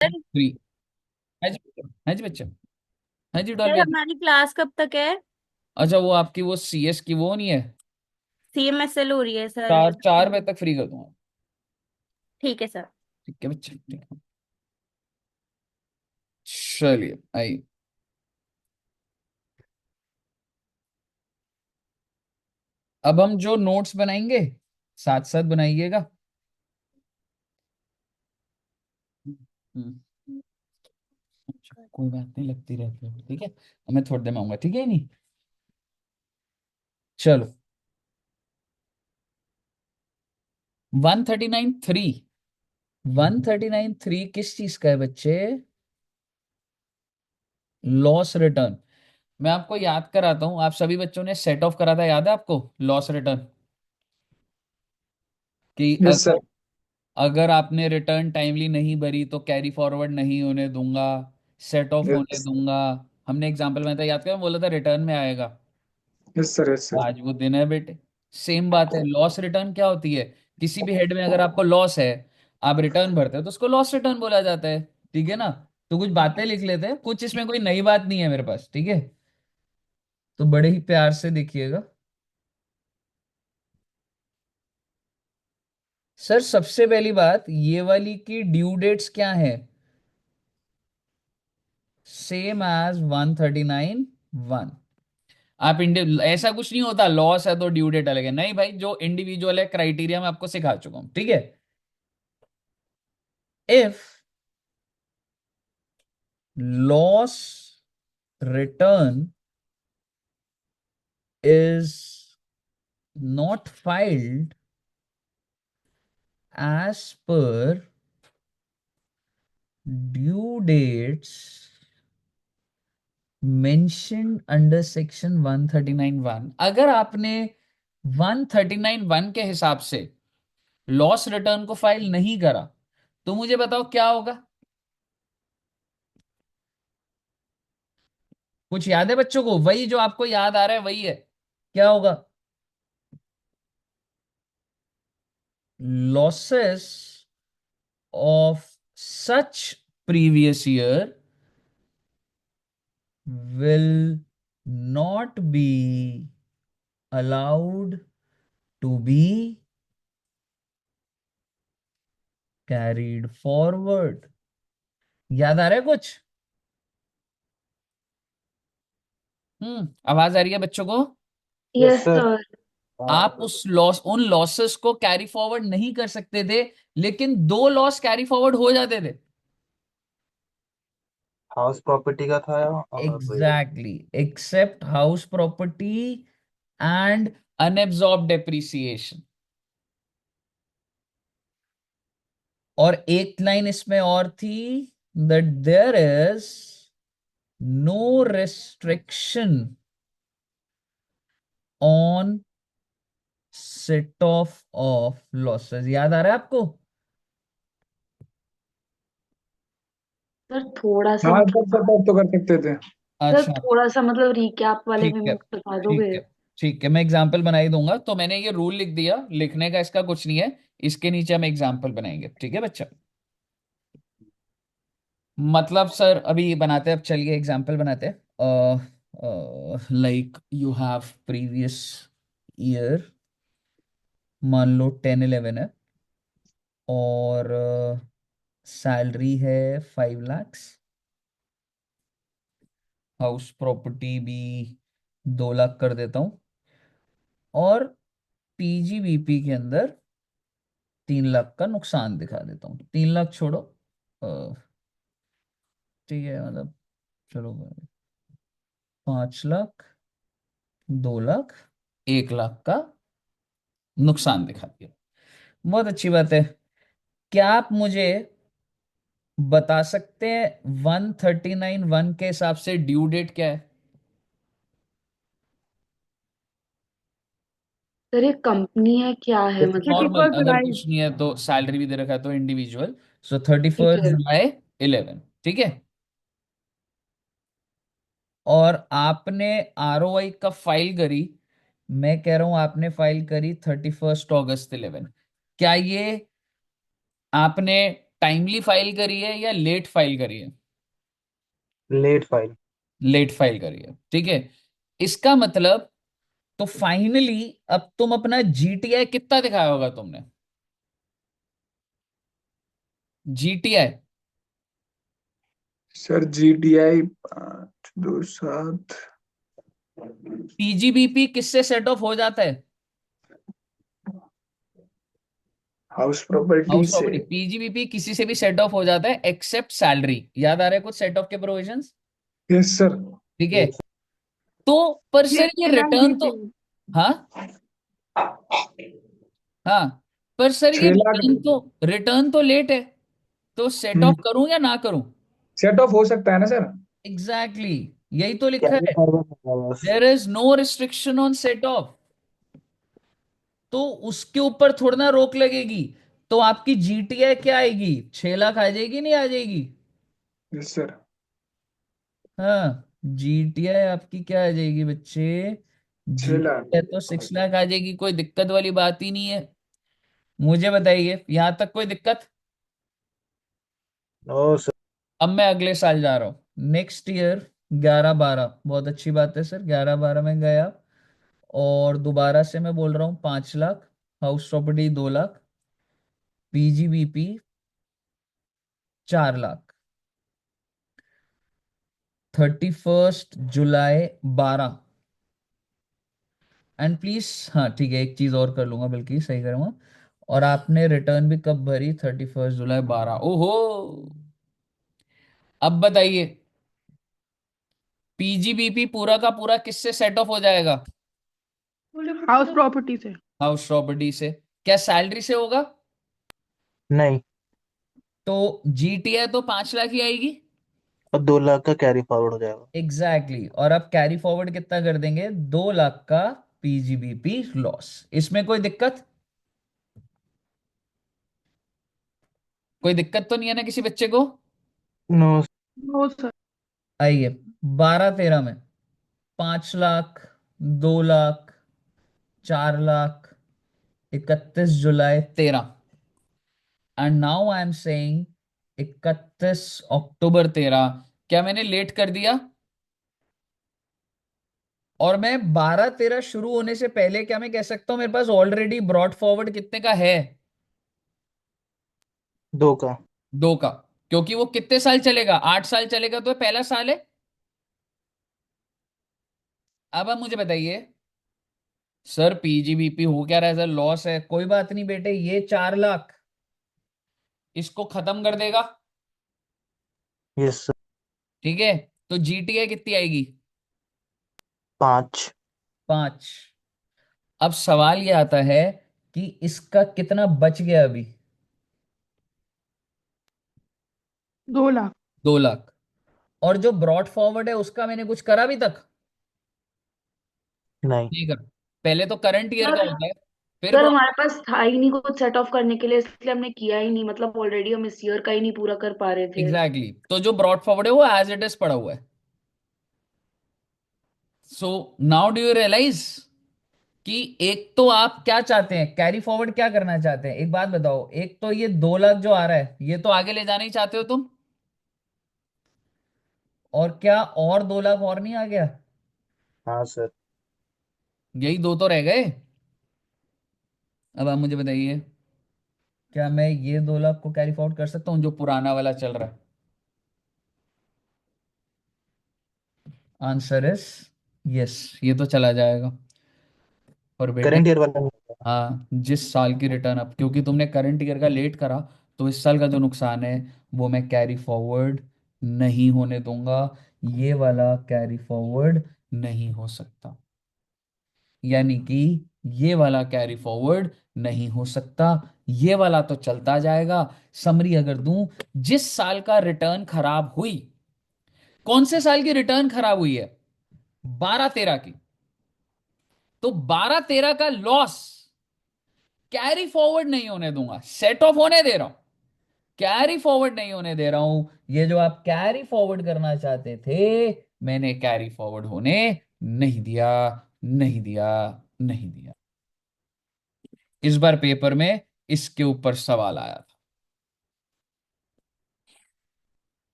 Sir three. हाँ जी बच्चा, हाँ जी बच्चा, हाँ जी डॉल सर, गया। हमारी क्लास कब तक है? अच्छा, वो आपकी वो सीएस की वो नहीं है? CMSL हो रही है सर। 4 4 बजे तक फ्री कर दूंगा। ठीक है सर। ठीक है बच्चा, ठीक है। चलिए आइए। अब हम जो नोट्स बनाएंगे साथ साथ बनाइएगा। हम्म। अच्छा, कोई बात नहीं, लगती रहती है, ठीक है। अब मैं थोड़ी देर में आऊंगा, ठीक है नहीं? चलो। 139 3। 139 3 किस चीज का है बच्चे? Loss return. मैं आपको याद कराता हूं, आप सभी बच्चों ने सेट ऑफ करा था, याद है आपको? लॉस रिटर्न कि यस अगर सर। अगर आपने रिटर्न टाइमली नहीं भरी तो कैरी फॉरवर्ड नहीं होने दूंगा, सेट ऑफ होने यस दूंगा। हमने एग्जांपल में था, याद करें, बोला था रिटर्न में आएगा। Yes sir. Yes sir. आज वो दिन है बेटे। सेम बात है, लॉस रिटर्न क्या होती है? किसी भी हेड में अगर आपको लॉस है, आप रिटर्न भरते हो तो उसको लॉस रिटर्न बोला जाता है। ठीक है ना? तो कुछ बातें लिख लेते हैं, कुछ इसमें कोई नई बात नहीं है मेरे पास, ठीक है? तो बड़े ही प्यार से देखिएगा। सर सबसे पहली बात ये वाली की ड्यू डेट्स क्या है? Same as 139 1। आप ऐसा कुछ नहीं होता लॉस है तो ड्यू डेट अलग है, नहीं भाई, जो इंडिविजुअल है क्राइटेरिया मैं आपको सिखा चुका हूं, ठीक है? If loss return is not filed as per due dates mentioned under section 139(1), अगर आपने 139(1) के हिसाब से लॉस रिटर्न को फाइल नहीं करा तो मुझे बताओ क्या होगा? कुछ याद है बच्चों को? वही जो आपको याद आ रहा है वही है। क्या होगा? losses of such previous year will not be allowed to be carried forward। याद आ रहा है कुछ? आवाज आ रही है बच्चों को? Yes yes sir. सर। आप उस लॉस उन लॉसेस को कैरी फॉरवर्ड नहीं कर सकते थे, लेकिन दो लॉस कैरी फॉरवर्ड हो जाते थे। हाउस प्रॉपर्टी का था और exactly, except house property and unabsorb depreciation. और एक लाइन इसमें और थी, that there is no restriction on set off losses. याद आ रहा है आपको? सर थोड़ा सा हाँ सर, मतलब। सपोर्ट तो कर सकते थे। सर अच्छा, थोड़ा सा मतलब रिकैप वाले ठीक में है, बता ठीक दोगे? है, ठीक है, मैं एग्जाम्पल बना ही दूंगा। तो मैंने ये रूल लिख दिया, लिखने का इसका कुछ नहीं है। इसके नीचे हम एग्जाम्पल बनाएंगे, ठीक है बच्चा? मतलब सर अभी बनाते हैं, अब चलिए एग्जाम्पल बनाते हैं। Like you have previous year, मान लो 10 11 है, और सैलरी है 5 lakhs, हाउस प्रॉपर्टी भी 2 लाख कर देता हूँ, और पीजीबीपी के अंदर 3 लाख का नुकसान दिखा देता हूँ। 3 लाख छोड़ो, ठीक है, मतलब चलो, 5 लाख, 2 लाख, 1 लाख का नुकसान दिखा दिया। बहुत अच्छी बात है। क्या आप मुझे बता सकते हैं 139(1) के हिसाब से ड्यू डेट क्या है? सर ये कंपनी है क्या है, जैसे मतलब थर्टी नॉर्मल, फर्स्ट अगर जुलाई कुछ नहीं है तो सैलरी भी दे रखा है तो इंडिविजुअल। सो थर्टी ठीक फर्स्ट है। जुलाई 11, ठीक है। और आपने आरओआई कब फाइल करी? मैं कह रहा हूं आपने फाइल करी 31 अगस्त 11। क्या ये आपने टाइमली फाइल करी है या लेट फाइल करी है? Late file. लेट फाइल करी है, ठीक है। इसका मतलब तो फाइनली अब तुम अपना जीटीआई कितना दिखाया होगा तुमने? GTI sir GTI 527। पीजीबीपी किससे सेट ऑफ हो जाता है? हाउस प्रॉपर्टी हाउस से। प्रॉपर्टी। पीजीबीपी किसी से भी सेट ऑफ हो जाता है एक्सेप्ट सैलरी। याद आ रहा है कुछ सेट ऑफ के प्रोविजंस? Yes sir. ठीक है। तो पर ये सर ये लाख रिटर्न तो, देते हैं। हाँ हाँ, पर सर ये 6 लाख। रिटर्न तो लेट है, तो सेट ऑफ करूं या ना करूं? सेट ऑफ हो सकता है ना सर। एग्जैक्टली exactly, यही तो लिखा कैरी है। फॉरवर्ड होगा बस। There is no restriction on set off. तो उसके ऊपर थोड़ा ना रोक लगेगी। तो आपकी जीटीआई क्या आएगी? 6 लाख आ जाएगी, नहीं आ जाएगी? Yes sir. हाँ, जीटीआई आपकी क्या आ जाएगी बच्चे? 6 लाख। जीटीआई तो 6 लाख आ जाएगी, कोई दिक्कत वाली बात ही नहीं है। मुझे बताइए यहां तक कोई दिक्कत? No sir. अब मैं अगले साल जा रहा हूँ, नेक्स्ट ईयर 11-12, बहुत अच्छी बात है सर, 11-12 में गया। और दोबारा से मैं बोल रहा हूँ 5 lakh, house property 2 lakh, PGBP 4 lakh, 31 July 12। And please, हाँ ठीक है, एक चीज और कर लूंगा, बल्कि सही करूंगा। और आपने रिटर्न भी कब भरी? 31 जुलाई 12। ओहो, अब बताइए पीजीबीपी पूरा का पूरा किससे सेट ऑफ हो जाएगा? हाउस प्रॉपर्टी से। हाउस प्रॉपर्टी से। क्या सैलरी से होगा? नहीं। तो जीटीआई तो 5 लाख ही आएगी। और 2 लाख का कैरी फॉरवर्ड हो जाएगा। Exactly exactly. और अब कैरी फॉरवर्ड कितना कर देंगे? 2 लाख का पीजीबीपी लॉस। इसमें कोई दिक्कत? कोई दिक्कत तो नहीं है ना किसी बच्चे को? नो। No sir. आइए, 12-13 में 5 लाख, 2 लाख, 4 लाख, 31 जुलाई 13। And now I am saying 31 October 13। क्या मैंने लेट कर दिया? और मैं 12-13 शुरू होने से पहले क्या मैं कह सकता हूं मेरे पास ऑलरेडी ब्रॉड फॉरवर्ड कितने का है? 2 का। 2 का। क्योंकि वो कितने साल चलेगा? 8 साल चलेगा, तो ये पहला साल है। अब आप मुझे बताइए सर, पीजीबीपी हो क्या रहा है सर? लॉस है, कोई बात नहीं बेटे, ये 4 लाख इसको खत्म कर देगा। Yes sir. ठीक है। तो जीटीए कितनी आएगी? 5। 5। अब सवाल ये आता है कि इसका कितना बच गया अभी? 2 लाख। 2 लाख। और जो ब्रॉड फॉरवर्ड है उसका मैंने कुछ करा अभी तक? नहीं। नहीं कर। पहले तो करंट ईयर का सर होता है, फिर सर ब्रॉड। हमारे पास था ही नहीं कुछ सेट ऑफ करने के लिए, इसलिए हमने किया ही नहीं। मतलब ऑलरेडी हम इस ईयर का ही नहीं पूरा कर पा रहे थे। Exactly exactly. तो जो ब्रॉड फॉरवर्ड है वो एज इट इज पड़ा हुआ है। So now do you realize कि एक तो आप क्या चाहते हैं, कैरी फॉरवर्ड क्या करना चाहते हैं? एक बात बताओ, एक तो ये 2 लाख जो आ रहा है ये तो आगे ले जाना ही चाहते हो तुम। और क्या और 2 लाख और नहीं आ गया? हाँ सर। यही दो तो रह गए। अब आप मुझे बताइए, क्या मैं ये 2 लाख को कैरी फॉरवर्ड कर सकता हूँ जो पुराना वाला चल रहा है? आंसर इज यस, ये तो चला जाएगा। और बेटे, करंट ईयर वाला नहीं होगा। हाँ, जिस साल की रिटर्न अब, क्योंकि तुमने करंट ईयर का लेट करा, तो इस साल का जो नुकसान है वो मैं कैरी फॉरवर्ड नहीं होने दूंगा। ये वाला कैरी फॉरवर्ड नहीं हो सकता, यानी कि ये वाला कैरी फॉरवर्ड नहीं हो सकता। ये वाला तो चलता जाएगा। समरी अगर दूं, जिस साल का रिटर्न खराब हुई, कौन से साल की रिटर्न खराब हुई है? 12-13 की। तो 12-13 का लॉस कैरी फॉरवर्ड नहीं होने दूंगा, सेट ऑफ होने दे रहा हूं, कैरी फॉरवर्ड नहीं होने दे रहा हूं। ये जो आप कैरी फॉरवर्ड करना चाहते थे, मैंने कैरी फॉरवर्ड होने नहीं दिया, नहीं दिया, नहीं दिया। इस बार पेपर में इसके ऊपर सवाल आया था।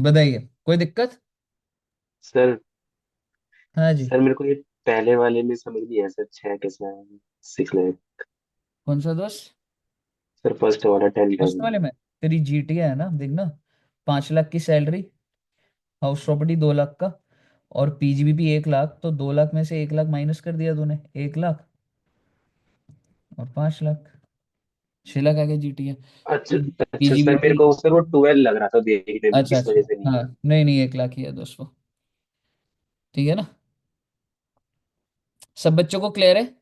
बताइए, कोई दिक्कत? सर हाँ जी। सर मेरे को ये पहले वाले में समझ नहीं आया सर, 6 कैसे आया? 6 लाख। कौन सा दोस्त? सर फर्स्ट वाला 10 लाख। फर्स्ट वाले में तेरी जीटीए है ना, देखना। 5 लाख की सैलरी, हाउस प्रॉपर्टी 2 लाख का, और पीजीबीपी 1 लाख, तो 2 लाख में से 1 लाख माइनस कर दिया तूने, 1 लाख और 5 लाख, 6 लाख आ गया जीटीए। अच्छा। अच्छा सर, मेरे पीजीबीपी। को सर वो 12 लग रहा था देखने में, अच्छा इस अच्छा। वजह से नहीं हाँ, है। नहीं नहीं, 1 लाख ही है दोस्तों। ठीक है ना? सब बच्चों को क्लियर है?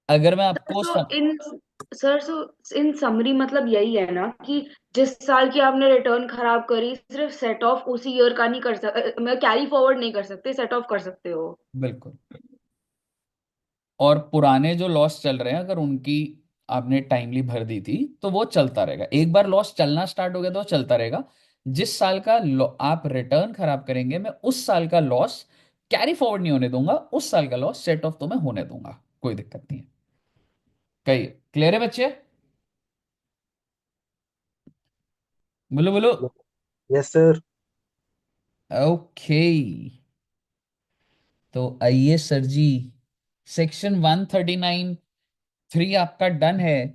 अगर मैं आपको सो इन सर सो इन समरी मतलब यही है ना कि जिस साल की आपने रिटर्न खराब करी, सिर्फ सेट ऑफ उसी ईयर का नहीं कर सकते, मैं कैरी फॉरवर्ड नहीं कर सकते, सेट ऑफ कर सकते हो। बिल्कुल। और पुराने जो लॉस चल रहे हैं, अगर उनकी आपने टाइमली भर दी थी तो वो चलता रहेगा। एक बार लॉस चलना स्टार्ट हो गया तो वो चलता रहेगा। जिस साल का आप रिटर्न खराब करेंगे, मैं उस साल का लॉस कैरी फॉरवर्ड नहीं होने दूंगा, उस साल का लॉस सेट ऑफ तो मैं होने दूंगा, कोई दिक्कत नहीं है। कही क्लियर है बच्चे? बोलो बोलो। Yes sir. ओके। तो आइए सर जी, सेक्शन 139(3) आपका डन है।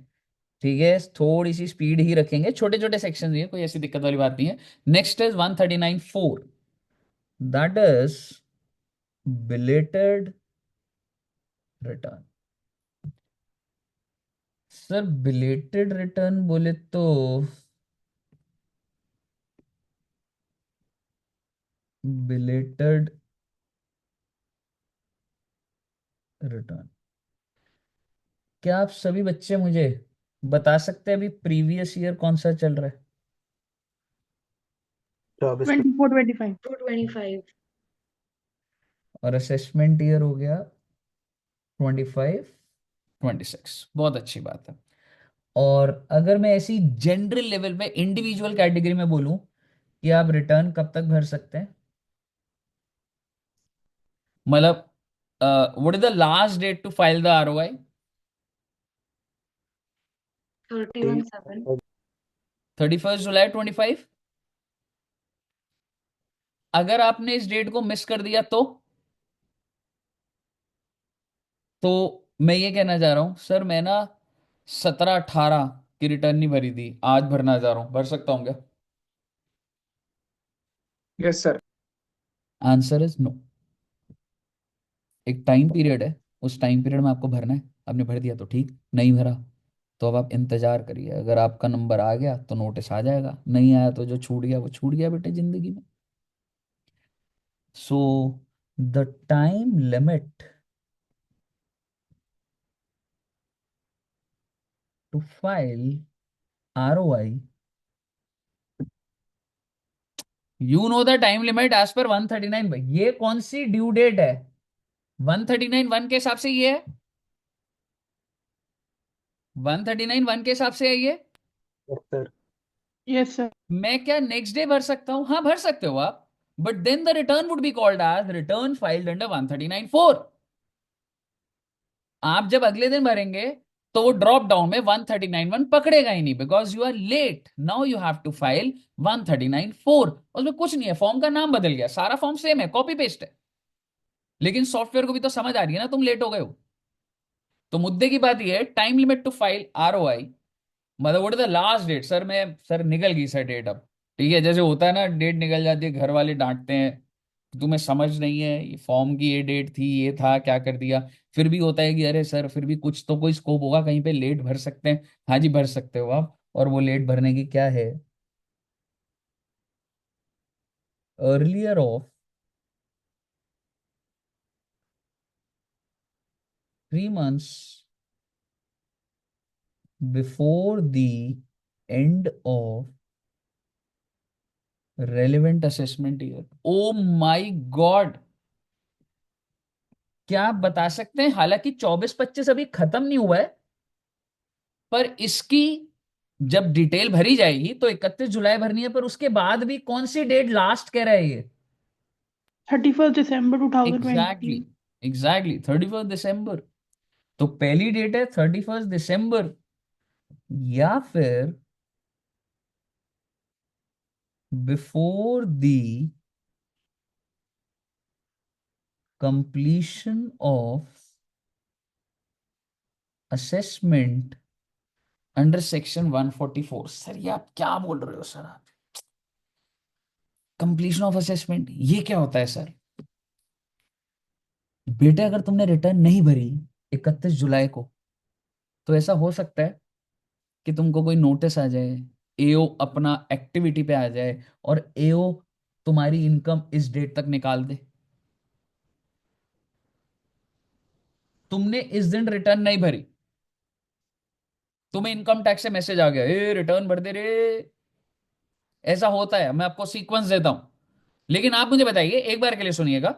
ठीक है, थोड़ी सी स्पीड ही रखेंगे, छोटे छोटे सेक्शन है, कोई ऐसी दिक्कत वाली बात नहीं है। Next is 139(4), that is belated return. Sir belated return बोले तो बिलेटेड रिटर्न, क्या आप सभी बच्चे मुझे बता सकते हैं अभी प्रीवियस ईयर कौन सा चल रहा है? 24। 24-25। 225। और असेसमेंट ईयर हो गया 25-26, बहुत अच्छी बात है। और अगर मैं ऐसी जनरल लेवल में इंडिविजुअल कैटेगरी में बोलूं कि आप रिटर्न कब तक भर सकते हैं, मतलब what is the last date to file the ROI? 31/7। 31 जुलाई 25। अगर आपने इस डेट को मिस कर दिया तो मैं ये कहना चाह रहा हूं सर, मैं ना 17-18 की रिटर्न नहीं भरी थी, आज भरना चाह रहा हूं, भर सकता हूँ क्या? Yes sir. Answer is no. एक टाइम पीरियड है, उस टाइम पीरियड में आपको भरना है। आपने भर दिया तो ठीक, नहीं भरा तो अब आप इंतजार करिए। अगर आपका नंबर आ गया तो नोटिस आ जाएगा, नहीं आया तो जो छूट गया वो छूट गया बेटे जिंदगी में। So the time limit to file ROI, you know the time limit as per 139। ये कौन सी ड्यू डेट है? 139(1) के हिसाब से ये है, 139(1) के हिसाब से है ये। Yes sir. Yes sir. मैं क्या नेक्स्ट डे भर सकता हूं? हाँ भर सकते हो आप, but then the return would be called as return filed under 139(4). आप जब अगले दिन भरेंगे तो वो ड्रॉप डाउन में 139(1) पकड़ेगा ही नहीं, because you are late, now you have to file 139(4). उसमें कुछ नहीं है, फॉर्म का नाम बदल गया, सारा फॉर्म सेम है, कॉपी पेस्ट है, लेकिन सॉफ्टवेयर को भी तो समझ आ रही है ना तुम लेट हो गए हो। तो मुद्दे की बात ये है, time limit to file ROI, मतलब what is the last date? Sir मैं, सर निकल गई सर डेट अब। ठीक है, जैसे होता है ना, डेट निकल जाती है, घर वाले डांटते हैं, तुम्हें समझ नहीं है, ये फॉर्म की ये डेट थी, ये था, क्या कर दिया। फिर भी होता है कि अरे सर फिर भी कुछ तो कोई स्कोप होगा, कहीं पे लेट भर सकते हैं। हाँ जी, भर सकते हो आप। और वो लेट भरने की क्या है? Earlier of 3 months before the end of relevant assessment year. Oh my God! क्या आप बता सकते हैं, हालांकि 24-25 अभी खत्म नहीं हुआ है, पर इसकी जब डिटेल भरी जाएगी तो 31 जुलाई भरनी है, पर उसके बाद भी कौन सी डेट लास्ट कह रहा है ये? 31 दिसंबर 2020। एग्जैक्टली, एग्जैक्टली 31 दिसंबर। तो पहली डेट है 31 दिसंबर, या फिर before the completion of assessment under section 144। Sir ये आप क्या बोल रहे हो सर? आप कंप्लीशन ऑफ असेसमेंट ये क्या होता है सर? बेटे अगर तुमने रिटर्न नहीं भरी 31 जुलाई को, तो ऐसा हो सकता है कि तुमको कोई नोटिस आ जाए, एओ अपना एक्टिविटी पे आ जाए और एओ तुम्हारी इनकम इस डेट तक निकाल दे। तुमने इस दिन रिटर्न नहीं भरी, तुम्हें इनकम टैक्स से मैसेज आ गया, ए रिटर्न भर दे रे। ऐसा होता है, मैं आपको सीक्वेंस देता हूं। लेकिन आप मुझे बताइए, एक बार के लिए सुनिएगा,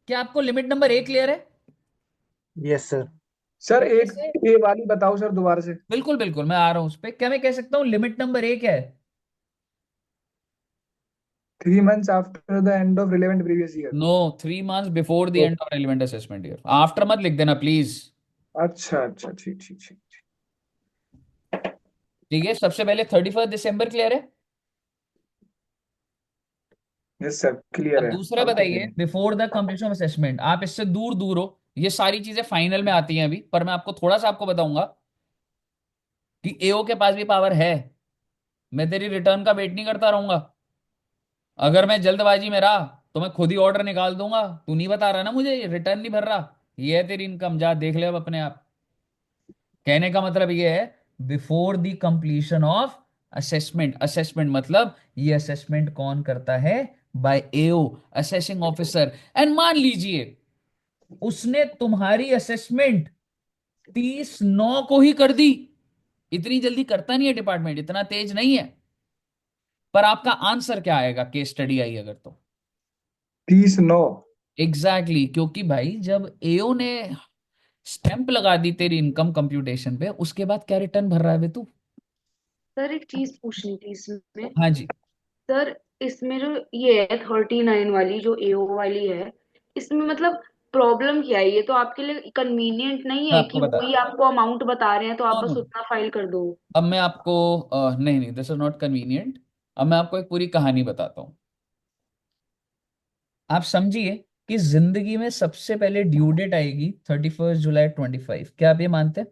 क्या आपको लिमिट नंबर 1 क्लियर है? Yes sir. सर मैं एक कैसे? ये वाली बताओ सर दोबारा से। बिल्कुल बिल्कुल, मैं आ रहा हूं उस पर। क्या मैं कह सकता हूं लिमिट नंबर 1 है? 3 months after the end of relevant previous year. No, 3 months before the end of relevant assessment year. After मत लिख देना प्लीज। अच्छा अच्छा, ठीक ठीक ठीक। ठीक है, सबसे पहले 31 दिसंबर क्लियर है? यस सर, क्लियर अब है। दूसरा बताइए, before the completion of assessment. आप इससे दूर दूर हो, ये सारी चीजें फाइनल में आती हैं अभी, पर मैं आपको थोड़ा सा आपको बताऊंगा कि एओ के पास भी पावर है। मैं तेरी रिटर्न का वेट नहीं करता रहूंगा। अगर मैं जल्दबाजी में रहा तो मैं खुद ही ऑर्डर निकाल दूंगा। तू नहीं बता रहा ना मुझे, रिटर्न नहीं भर रहा, ये है तेरी इनकम, जा देख ले अब अपने आप। कहने का मतलब ये है, before the completion of assessment. Assessment मतलब ये असेसमेंट कौन करता है? By AO, assessing officer. And मान लीजिए उसने तुम्हारी असेसमेंट 30/9 को ही कर दी। इतनी जल्दी करता नहीं है डिपार्टमेंट, इतना तेज नहीं है। पर आपका आंसर क्या आएगा, केस स्टडी आई अगर तो? 30/9। एग्जैक्टली exactly, क्योंकि भाई जब एओ ने स्टैंप लगा दी तेरी इनकम कंप्यूटेशन पे, उसके बाद क्या रिटर्न भर रहा है बे तू? सर एक चीज पूछनी थी इसमें। हाँ जी। सर इसमें जो ये है 39 वाली जो एओ वाली है, इसमें मतलब प्रॉब्लम क्या है? ये तो आपके लिए कन्वीनियंट नहीं मैं है आपको कि बता, वही आपको अमाउंट बता रहे हैं तो आप नो नो, बस उतना फाइल कर दो। अब मैं आपको नहीं नहीं, दिस इज नॉट कन्वीनियंट। अब मैं आपको एक पूरी कहानी बताता हूँ। आप समझिए कि जिंदगी में सबसे पहले ड्यू डेट आएगी 31 जुलाई 25। क्या आप ये मानते हैं?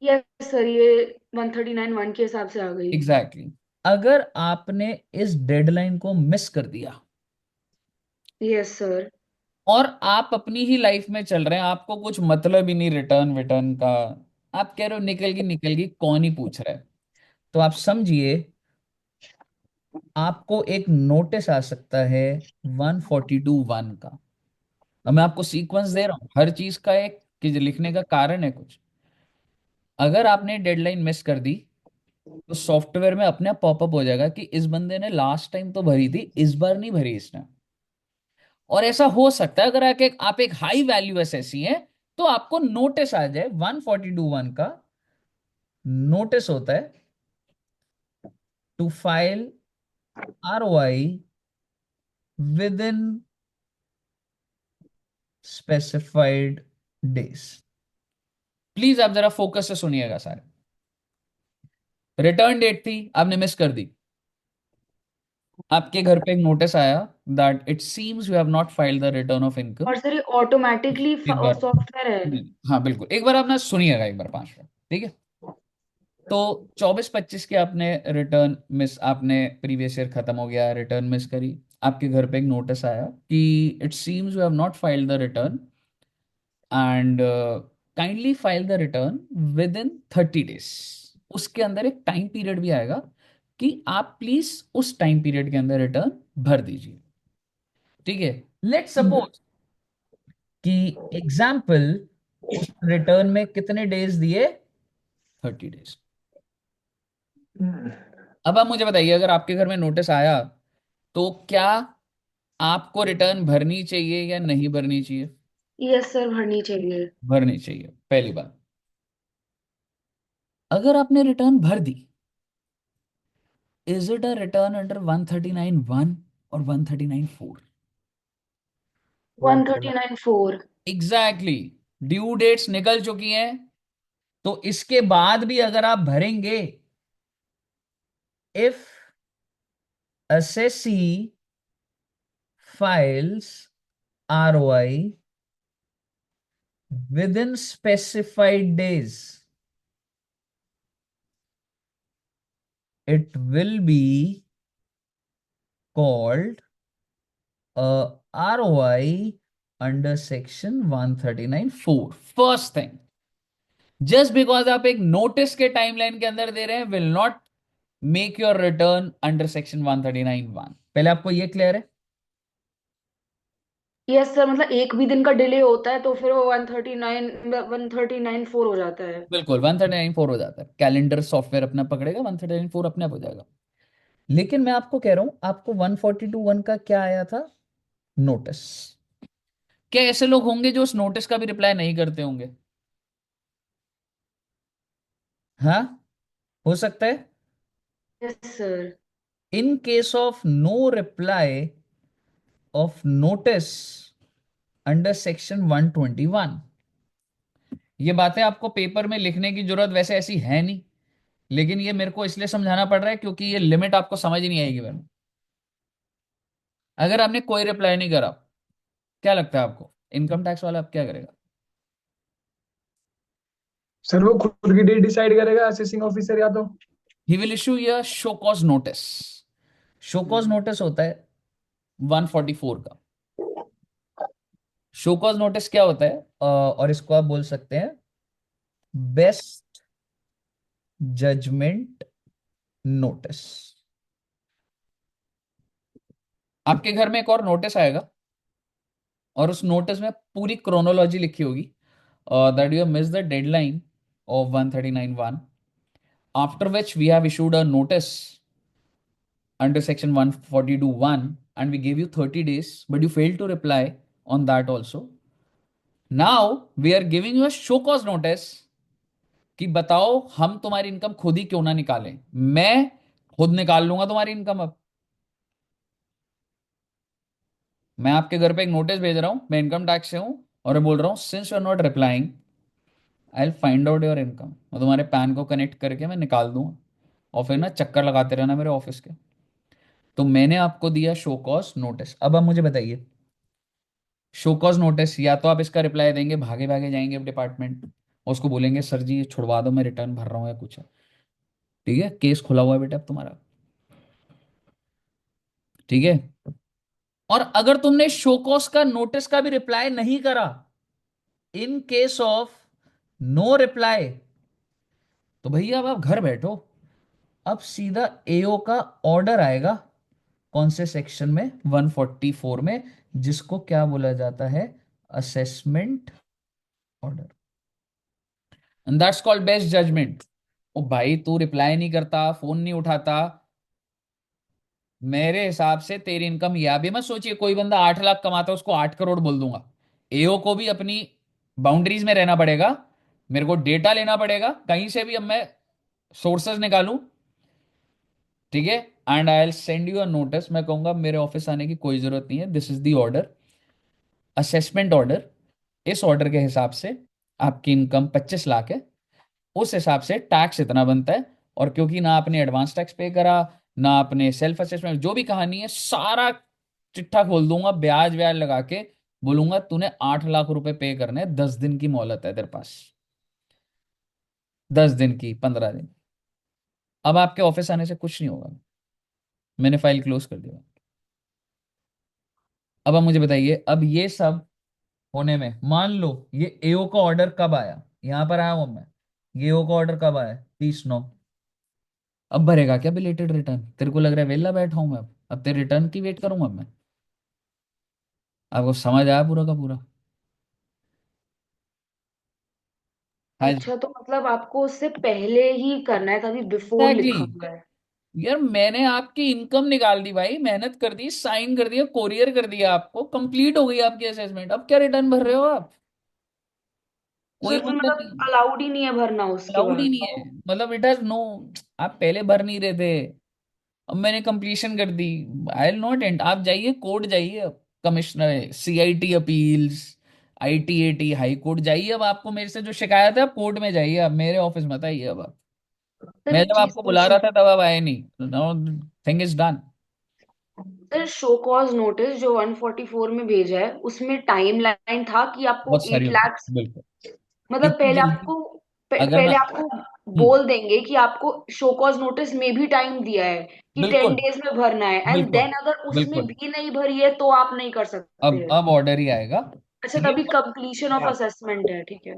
यस सर, ये 139(1) के हिसाब से आ गई। Exactly exactly. अगर आपने इस डेडलाइन को मिस कर दिया यस सर। और आप अपनी ही लाइफ में चल रहे हैं, आपको कुछ मतलब ही नहीं रिटर्न विटर्न का, आप कह रहे हो निकल गई, कौन ही पूछ रहा है, तो आप समझिए आपको एक नोटिस आ सकता है 142(1) का। अब मैं आपको सीक्वेंस दे रहा हूं हर चीज का, एक कि लिखने का कारण है कुछ। अगर आपने डेडलाइन मिस कर दी तो सॉफ्टवेयर में अपने आप पॉपअप हो जाएगा कि इस बंदे ने लास्ट टाइम तो भरी थी, इस बार नहीं भरी इसने। और ऐसा हो सकता है अगर आप एक हाई वैल्यू एसएससी हैं, तो आपको नोटिस आ जाए 142(1) का। नोटिस होता है to file ROI within specified days. Please आप जरा फोकस से सुनिएगा सारे। रिटर्न डेट थी, आपने मिस कर दी, आपके घर पे एक नोटिस आया that it seems you have not filed the return of income. और सर ये ऑटोमेटिकली एक बार, सॉफ्टवेयर है? हाँ बिल्कुल, एक बार आप ना सुनिएगा, एक बार 5 मिनट, ठीक है? तो 24-25 के आपने रिटर्न मिस, आपने प्रीवियस ईयर खत्म हो गया, रिटर्न मिस करी, आपके घर पे एक नोटिस आया कि it seems you have not filed the return and kindly file the return with in 30 days. उसके अंदर एक टाइम पीरियड भी आएगा कि आप प्लीज उस टाइम पीरियड के अंदर रिटर्न भर दीजिए। ठीक है, लेट सपोज कि एग्जाम्पल उस रिटर्न में कितने डेज दिए? 30 डेज। अब आप मुझे बताइए, अगर आपके घर में नोटिस आया तो क्या आपको रिटर्न भरनी चाहिए या नहीं भरनी चाहिए? यस सर, भरनी चाहिए। भरनी चाहिए, पहली बात। अगर आपने रिटर्न भर दी, is it a return under 139(1) और 139(4)? 139(4)। एग्जैक्टली, ड्यू डेट्स निकल चुकी हैं, तो इसके बाद भी अगर आप भरेंगे, if assessee files ROI within specified days, it will be called a ROI under section 139(4). First thing, just because आप एक नोटिस के टाइमलाइन के अंदर दे रहे हैं will not make your return under section 139(1). पहले आपको ये क्लियर है? यस सर, मतलब एक भी दिन का डिले होता है तो फिर वो 139(4) हो जाता है। बिल्कुल 139(4) हो जाता है, कैलेंडर सॉफ्टवेयर अपना पकड़ेगा, 139(4) अपने आप हो जाएगा। लेकिन मैं आपको कह रहा हूं, आपको 142(1) का क्या आया था? नोटिस। क्या ऐसे लोग होंगे जो उस नोटिस का भी रिप्लाई नहीं करते होंगे? हाँ, हो सकता है। Yes sir. In case of no reply of notice under section 121, ये बातें आपको पेपर में लिखने की जरूरत वैसे ऐसी है नहीं, लेकिन ये मेरे को इसलिए समझाना पड़ रहा है क्योंकि ये लिमिट आपको समझ ही नहीं आएगी मैम। अगर आपने कोई रिप्लाई नहीं करा, क्या लगता है आपको इनकम टैक्स वाला अब क्या करेगा? सर वो खुद की डेट डिसाइड करेगा असेसिंग ऑफिसर या तो। ही विल इशू या show cause notice. Show cause notice होता है 144 का। शो कॉज नोटिस क्या होता है? और इसको आप बोल सकते हैं बेस्ट जजमेंट नोटिस। आपके घर में एक और नोटिस आएगा और उस नोटिस में पूरी क्रोनोलॉजी लिखी होगी that you miss the deadline of 139(1), after which we have issued a notice under section 142(1) and we gave you 30 days but you failed to reply on that also. Now we are giving you a show cause notice कि बताओ हम तुम्हारी income खुद ही क्यों ना निकालें। मैं खुद निकाल लूंगा तुम्हारी इनकम। अब मैं आपके घर पे एक नोटिस भेज रहा हूं, मैं इनकम टैक्स से हूं और मैं बोल रहा हूं since you are not replying I will find out your income, और तुम्हारे पैन को कनेक्ट करके मैं निकाल दूंगा और फिर ना चक्कर लगाते रहना मेरे ऑफिस के। तो मैंने आपको दिया शो कॉज नोटिस। अब आप मुझे बताइए, शो कॉज नोटिस या तो आप इसका रिप्लाई देंगे, भागे भागे जाएंगे डिपार्टमेंट और उसको बोलेंगे सर जी ये छुड़वा दो, मैं रिटर्न भर रहा हूँ या कुछ है, ठीक है, केस खुला हुआ है बेटा अब तुम्हारा, ठीक है। और अगर तुमने शो कॉज का नोटिस का भी रिप्लाई नहीं करा, in case of no reply, तो भैया अब आप घर बैठो, अब सीधा एओ का ऑर्डर आएगा। कौन से सेक्शन में? 144 में, जिसको क्या बोला जाता है? Assessment order, and that's called best judgement. ओ भाई तू रिप्लाई नहीं करता, फोन नहीं उठाता, मेरे हिसाब से तेरी इनकम, या भी मत सोचिए कोई बंदा 8 लाख कमाता है उसको 8 करोड़ बोल दूंगा। एओ को भी अपनी बाउंड्रीज में रहना पड़ेगा, मेरे को डेटा लेना पड़ेगा कहीं से भी, अब मैं सोर्सेज निकालूं, ठीक है। And I will send you a notice, मैं कहूंगा मेरे ऑफिस आने की कोई जरूरत नहीं है, this is the order, assessment order. इस ऑर्डर के हिसाब से आपकी इनकम 25 लाख है, उस हिसाब से टैक्स इतना बनता है, और क्योंकि ना आपने एडवांस टैक्स पे करा, ना आपने सेल्फ असेसमेंट, जो भी कहानी है सारा चिट्ठा खोल दूंगा, ब्याज व्याज लगा के बोलूंगा तूने 8 लाख रुपए पे करने, 10 दिन की मोहलत है तेरे पास, 10 दिन की, 15 दिन। अब आपके ऑफिस आने से कुछ नहीं होगा, मैंने फाइल क्लोज कर दिया। अब आप मुझे बताइए, अब ये सब होने में मान लो ये एओ का ऑर्डर कब आया? यहां पर आया हूं मैं, ये एओ का ऑर्डर कब आया? 30/9। अब भरेगा क्या बिलेटेड रिटर्न? तेरे को लग रहा है वेला बैठा हूं मैं? अब तेरे रिटर्न की वेट करूंगा मैं? आपको समझ आया पूरा का पूरा? हाँ जी, अच्छा, तो मतलब आपको उससे पहले ही करना है, तभी बिफोर एग्जैक्टली। लिखा हुआ है। यार मैंने आपकी इनकम निकाल दी भाई, मेहनत कर दी, साइन कर दिया, कोरियर कर दिया, आपको कंप्लीट हो गई आपकी असेसमेंट, अब क्या रिटर्न भर रहे हो आप? कोई सर फिर मतलब मतलब अलाउड ही नहीं है भरना उसके अलाउड ही बाद। नहीं है, मतलब इट हैज नो, आप पहले भर नहीं रहे थे, अब मैंने कंप्लीशन कर दी, आई विल नॉट एंड। आप जाइए कोर्ट जाइए, commissioner CIT appeals, ITAT high court जाइए, अब आपको मेरे से जो शिकायत है आप कोर्ट में जाइए, अब मेरे ऑफिस मत आइए। अब आप, सर मैं एक जब चीज आपको बुला रहा पूछनी। था तब आप आए नहीं, now thing is done. Sir show cause notice जो 144 में भेजा है उसमें टाइम लाइन था कि आपको बहुत सारी 8 होती लाख, है, बिल्कुल। मतलब इतनी जल्दी अगर मैं पहले आपको बोल देंगे कि आपको शो कॉज नोटिस में भी टाइम दिया है कि 10 बिल्कुल डेज में भरना है, एंड बिल्कुल देन अगर उसमें बिल्कुल भी नहीं भरी है तो आप नहीं कर सकते हैं। अब ऑर्डर ही आएगा। अच्छा, ये तभी कंप्लीशन ऑफ असेसमेंट है, ठीक है।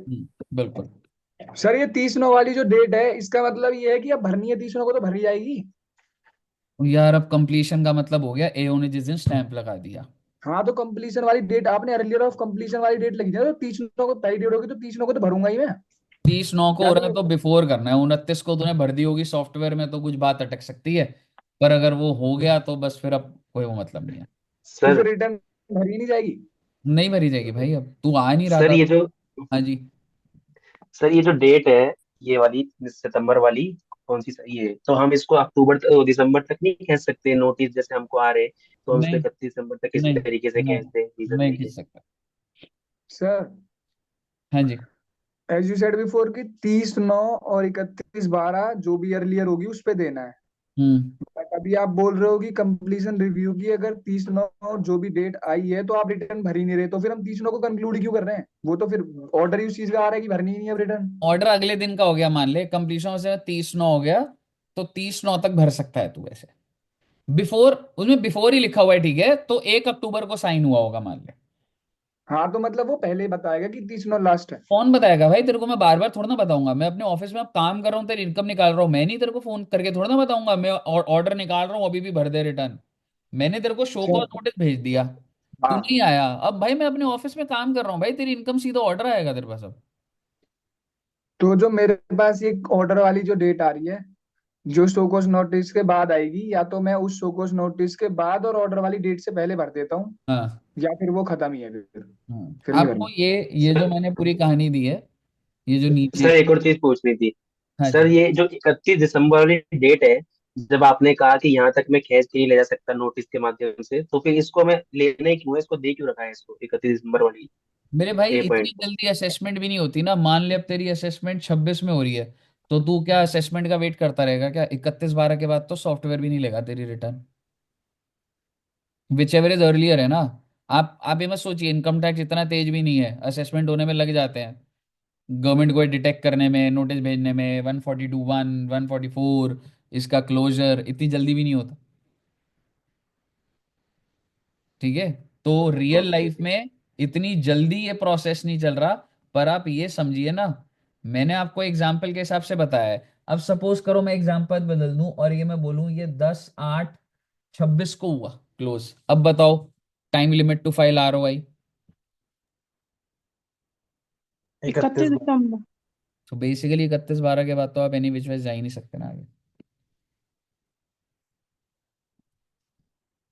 बिल्कुल। सर ये 30/9 वाली जो डेट है इसका मतलब ये है कि अब भरनी है 30/9 को तो भरी जाएगी। यार अब कंप्लीशन का मतलब हो गया एओ ने जिस दिन स्टैंप लगा दिया। हाँ तो कंप्लीशन वाली डेट आपने अर्लियर ऑफ कंप्लीशन वाली डेट लगी थी ना, तो 30/9 को पहली डेट होगी तो 30/9 को तो भरूंगा ही मैं। 30/9 को या हो रहा है तो तो बिफोर करना है, 29 को तूने भर दी होगी सॉफ्टवेयर में तो कुछ बात अटक सकती है। पर अगर वो हो गया तो बस फिर अब कोई वो मतलब नहीं है। तो सर फिर रिटर्न भरी नहीं जाएगी। नहीं भरी जाएगी भाई, अब तू आ नहीं रहा सर था। ये जो हाँ जी। सर ये जो डेट है, ये वाली सितंबर वाली, कौन सी सही है? तो हम इसको अक्टूबर तक, दिसंबर तक नहीं कह सकते? नोटिस जैसे हमको आ रहे हैं तो हम इसको नहीं 31 दिसंबर तक किसी नहीं तरीके से नहीं कह दें, रीजन नहीं देके। खींच सकता। सर हाँ जी। एज यू सेड बिफोर कि 30/9 और 31/12 जो भी अर्लियर होगी उस पे देना है। हम्म। बट अभी आप बोल रहे हो कि कंप्लीशन रिव्यू की अगर 30/9 जो भी डेट आई है तो आप रिटर्न भर ही नहीं रहे, तो फिर हम 30/9 को कंक्लूड क्यों कर रहे हैं? वो तो फिर ऑर्डर ही उस चीज का आ रहा है कि भरनी ही नहीं है रिटर्न। ऑर्डर अगले दिन का हो गया, मान ले कंप्लीशन से 30/9 हो गया तो 30/9 तक भर सकता है तू ऐसे। बिफोर, उसमें बिफोर ही लिखा हुआ है, ठीक है, तो 1 अक्टूबर को साइन हुआ होगा मान ले। हाँ तो मतलब वो पहले ही बताएगा कि 30/9 लास्ट है। कौन बताएगा भाई तेरे को? मैं बार बार थोड़ा ना बताऊंगा, मैं अपने ऑफिस में अब काम कर रहा हूँ, तेरी इनकम निकाल रहा हूँ, मैं नहीं तेरे को फोन करके थोड़ा ना बताऊंगा मैं ऑर्डर निकाल रहा हूँ अभी भी भर दे रिटर्न। मैंने तेरे को शो कॉज सर नोटिस भेज दिया, तू हाँ नहीं आया। अब भाई मैं अपने ऑफिस में काम कर रहा हूँ भाई, तेरी इनकम सीधा ऑर्डर आएगा तेरे पास अब। तो जो मेरे पास ये ऑर्डर वाली जो डेट आ रही है जो शोकोस नोटिस के बाद आएगी, या तो मैं उस शोकोस नोटिस के बाद और ऑर्डर वाली डेट से पहले भर देता हूँ, हाँ। या फिर वो खत्म ही है फिर नहीं आपको भरना। ये जो मैंने पूरी कहानी दी है, ये जो नीचे। सर एक और चीज पूछनी थी। हाँ सर जी। ये जो 31 दिसंबर वाली डेट है, जब आपने कहा कि यहाँ तक मैं खींच के नहीं ले जा सकता नोटिस के माध्यम से, तो फिर इसको मैं लेना ही क्यों है? इसको दे क्यों रखा है इसको 31 दिसंबर वाली मेरे भाई डे इतनी पॉइंट को? जल्दी असेसमेंट भी नहीं होती ना। मान ले अब तेरी असेसमेंट 26 में हो रही है, तो तू क्या असेसमेंट का वेट करता रहेगा क्या? 31/12 के बाद तो सॉफ्टवेयर भी नहीं लेगा तेरी return, which ever is earlier है ना। आप ये मत सोचिए, इनकम टैक्स इतना तेज भी नहीं है, असेसमेंट होने में लग जाते हैं, गवर्नमेंट को डिटेक्ट करने में, नोटिस भेजने में, 142(1), 144, इसका क्लोजर इतनी जल्दी भी नहीं होता। ठीक है, तो रियल ओके लाइफ ओके। में इतनी जल्दी ये प्रोसेस नहीं चल रहा। पर आप ये समझिए ना, मैंने आपको एग्जाम्पल के हिसाब से बताया है। अब सपोज करो मैं एग्जाम्पल बदल दूं और ये मैं बोलूं ये 10/8/26 को हुआ क्लोज, अब बताओ time limit to file ROI। 31 बार। 31 दिसंबर। तो बेसिकली 31/12 के बाद तो आप एनी विच वे जा ही नहीं सकते ना आगे।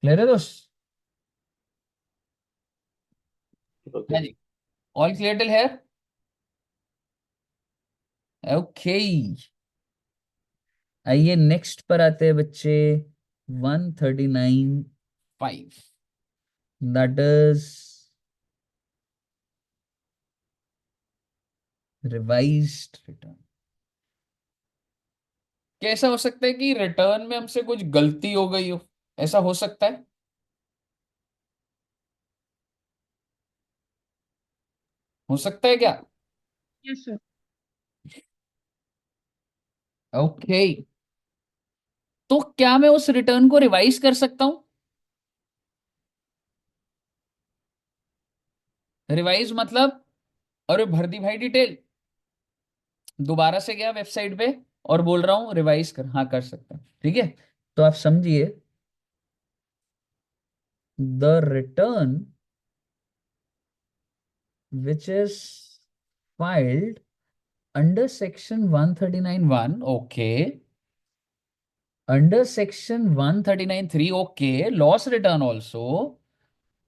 क्लियर है दोस्त? ओके हाँ सर। जी। All clear till here? Okay. आइए नेक्स्ट पर आते हैं बच्चे। 139(5), दैट इज रिवाइज्ड रिटर्न। कैसा हो सकता है कि रिटर्न में हमसे कुछ गलती हो गई हो? ऐसा हो सकता है? हो सकता है क्या? Yes sir. ओके। तो क्या मैं उस रिटर्न को रिवाइज कर सकता हूं? रिवाइज मतलब, अरे भर दी भाई डिटेल, दोबारा से गया वेबसाइट पे और बोल रहा हूं रिवाइज कर, हाँ कर सकता हूं, ठीक है। तो आप समझिए, the return which is filed under section 139(1), okay, under section 139(3), okay, loss return also,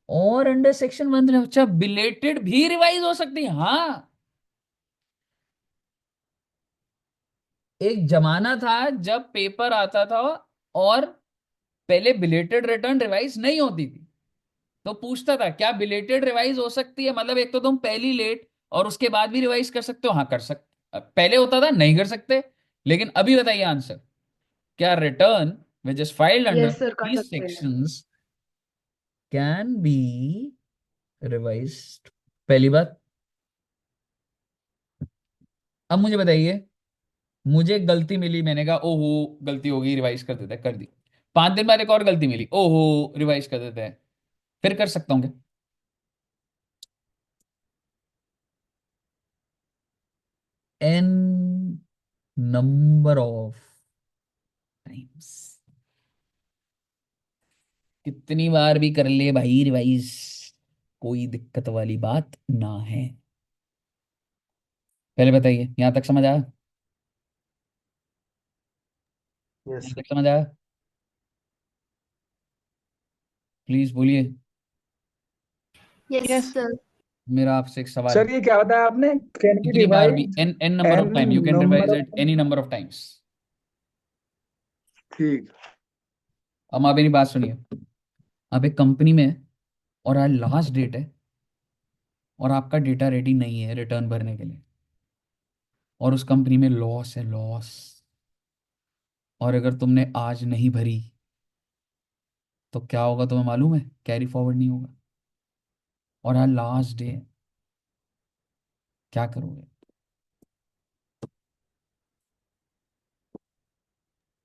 और अंडर सेक्शन 139, अच्छा बिलेटेड भी रिवाइज हो सकती है, हाँ। एक जमाना था जब पेपर आता था और पहले बिलेटेड रिटर्न रिवाइज नहीं होती थी, तो पूछता था क्या बिलेटेड रिवाइज हो सकती है? मतलब एक तो तुम पहली लेट और उसके बाद भी रिवाइज कर सकते हो, हाँ कर सकते। पहले होता था नहीं कर सकते। लेकिन अभी बताइए आंसर, क्या return which is filed under yes sir, कर दीज सकते हैं। Sections can be revised. पहली बात। अब मुझे बताइए, मुझे एक गलती मिली, मैंने कहा ओहो गलती होगी, रिवाइज कर देते हैं, कर दी। 5 दिन बाद एक और गलती मिली, ओहो रिवाइज कर देते हैं, फिर कर सकता हूँ क्या? एन नंबर ऑफ टाइम्स, कितनी बार भी कर ले भाई रिवाइज, कोई दिक्कत वाली बात ना है। पहले बताइए, यहां तक समझ आया? यस यहां सर। तक समझ आया? प्लीज बोलिए। Yes yes sir. मेरा आपसे एक सवाल है, सर ये क्या बताया आपने? कैन बी कितनी बार भी, revise n n number n of time, you can number revise of. It any number of times. ठीक। अब आप मेरी बात सुनिए। आप एक कंपनी में हैं, और आज लास्ट डेट है, और आपका डेटा रेडी नहीं है रिटर्न भरने के लिए, और उस कंपनी में लॉस है, लॉस। और अगर तुमने आज नहीं भरी तो क्या होगा तुम्हें मालूम है? कैरी फॉरवर्ड नहीं होगा, और आज लास्ट डे है, क्या करोगे?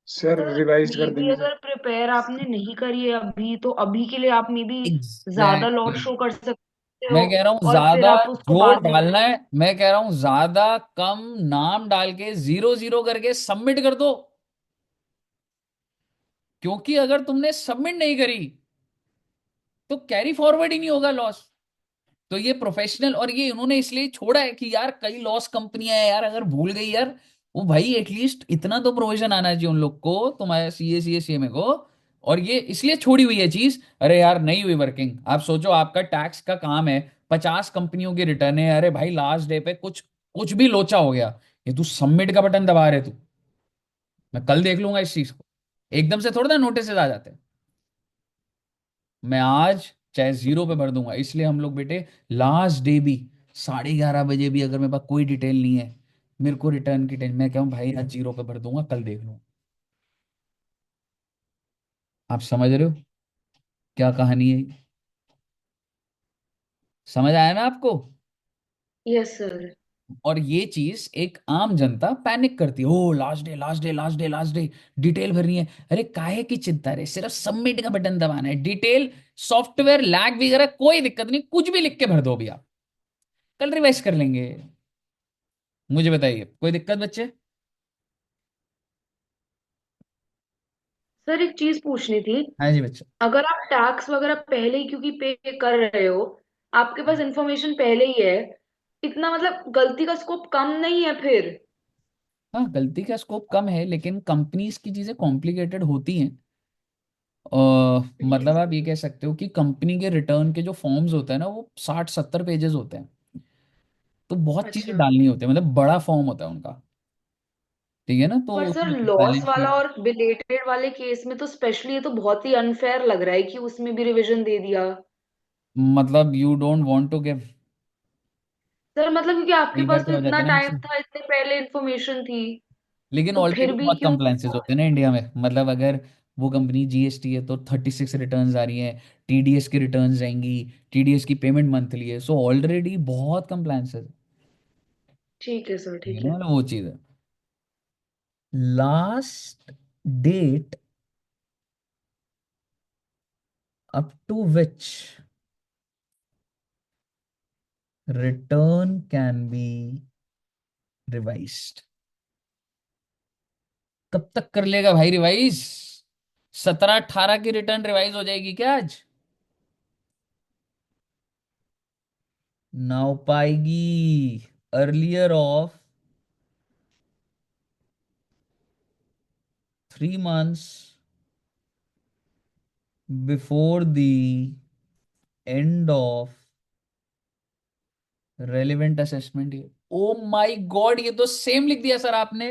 सर सर रिवाइज मे कर बी देंगे सर। अगर प्रिपेयर आपने नहीं करी है अभी, तो अभी के लिए आप मे बी ज्यादा लॉट एग्जैक्टली। शो कर सकते हो, मैं कह रहा हूं और फिर ज्यादा आप उसको जो बाद में डालना है, मैं कह रहा हूं ज्यादा कम नाम डाल के 0 0 करके सबमिट कर दो, क्योंकि अगर तुमने सबमिट नहीं करी तो कैरी फॉरवर्ड ही नहीं होगा लॉस। तो ये प्रोफेशनल, और ये इन्होंने इसलिए छोड़ा है कि यार कई लॉस कंपनियां हैं यार, अगर भूल गई यार, वो भाई एटलीस्ट इतना तो प्रोविजन आना चाहिए उन लोग को, तुम्हारे सीए को। और ये इसलिए छोड़ी हुई है चीज, अरे यार नहीं हुई वर्किंग। आप सोचो, आपका टैक्स का काम है, 50 कंपनियों की रिटर्न है, अरे भाई लास्ट डे पे कुछ कुछ भी लोचा हो गया, ये तू सबमिट का बटन दबा रहे तू, मैं कल देख लूंगा इस चीज को, एकदम से थोड़ा ना नोटिस आ जाते हैं। मैं आज चाहे 0 पे भर दूंगा, इसलिए हम लोग बेटे लास्ट डे भी 11:30 बजे भी अगर मेरे पास कोई डिटेल नहीं है, मेरे को रिटर्न की टेंशन, मैं कहूँ भाई आज 0 पे भर दूंगा, कल देख लूँ। आप समझ रहे हो क्या कहानी है ये? समझ आया ना आपको? Yes sir. और ये चीज एक आम जनता पैनिक करती है, ओ last day last day last day last day, detail भरनी है। अरे काहे की चिंता रे, सिर्फ सबमिट का बटन दबाना है, डिटेल सॉफ्टवेयर लैग वगैरह कोई दिक्कत नहीं, कुछ भी लिख के भर दो, भी आप कल रिवाइज कर लेंगे। मुझे बताइए, कोई दिक्कत बच्चे? सर एक चीज पूछनी थी। हाँ जी बच्चे। अगर आप टैक्स वगैरह पहले ही क्योंकि पे कर रहे हो, आपके पास इंफॉर्मेशन पहले ही है, इतना मतलब गलती का स्कोप कम नहीं है फिर? हाँ, गलती का स्कोप कम है, लेकिन कंपनीज की चीजें कॉम्प्लिकेटेड होती हैं। मतलब आप ये कह सकते हो कि कंपनी के रिटर्न के जो फॉर्म्स होते हैं ना, वो 60 70 पेजेस होते हैं, तो बहुत चीजें अच्छा। डालनी होती है, मतलब बड़ा फॉर्म होता है उनका। ठीक है ना, तो पर सर उसमें लॉस बैलेंस वाला शीट। और बिलेटेड वाले केस में तो स्पेशली ये तो बहुत ही अनफेयर लग रहा है कि उसमें भी रिवीजन दे दिया। मतलब you don't want to give. Sir मतलब क्योंकि आपके कई बार पास तो क्या हो इतना जाता है ना टाइम बच्चे, था, इतने पहले इंफॉर्मेशन थी, लेकिन तो फिर ऑलरेडी भी बहुत क्यों? कंप्लायंसेस होते हैं ना इंडिया में, मतलब अगर वो कंपनी जीएसटी है तो 36 रिटर्न्स आ रही हैं, टीडीएस की रिटर्न्स जाएंगी, टीडीएस की पेमेंट मंथली है, सो ऑलरेडी बहुत कंप्लायंसेस। ठीक है सर, ठीक है ठीक ना, है। मतलब वो चीज़ है। Last date up to which return can be revised. कब तक कर लेगा भाई रिवाइज? 17 18 की रिटर्न रिवाइज हो जाएगी क्या आज? ना हो पाएगी। Earlier of 3 months before the end of relevant assessment. Oh my God, ये तो सेम लिख दिया सर आपने।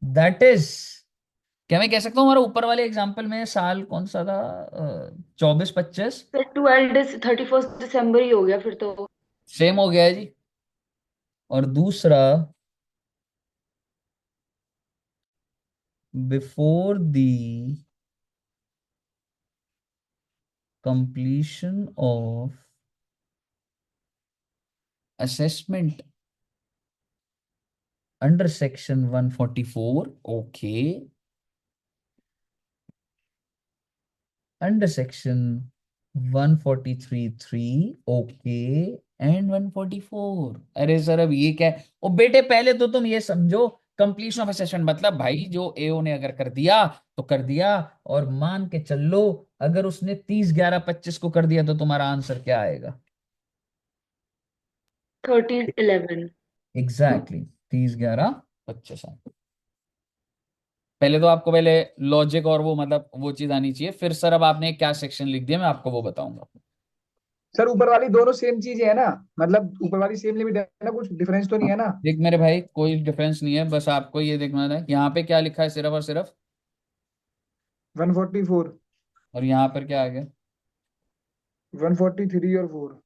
दैट इज, क्या मैं कह सकता हूँ हमारा ऊपर वाले एग्जाम्पल में साल कौन सा था? 24 25। सर 31 दिसंबर ही हो गया फिर तो। सेम हो गया है जी। और दूसरा, before the completion of assessment under section 144. Okay. Under section 143(3). Okay. And 144। अरे सर अब ये क्या है? ओ बेटे पहले तो तुम ये समझो, कंप्लीशन ऑफ असेसमेंट मतलब भाई जो एओ ने अगर कर दिया तो कर दिया, और मान के चल लो अगर उसने 30/11/25 को कर दिया तो तुम्हारा आंसर क्या आएगा? 13/11। एग्जैक्टली 30/11/25। पहले तो आपको पहले लॉजिक और वो मतलब वो चीज आनी चाहिए। फिर सर अब आपने क्या सेक्शन लिख दिया मैं आपको वो बताऊंगा। सर ऊपर वाली दोनों सेम चीजें है ना, मतलब ऊपर वाली सेम लिमिट है ना, कुछ डिफरेंस तो नहीं है ना? देख मेरे भाई कोई डिफरेंस नहीं है, बस आपको ये देखना है कि यहाँ पे क्या लिखा है सिर्फ और सिर्फ, 144, और यहाँ पर क्या आ गया। 143 और 4।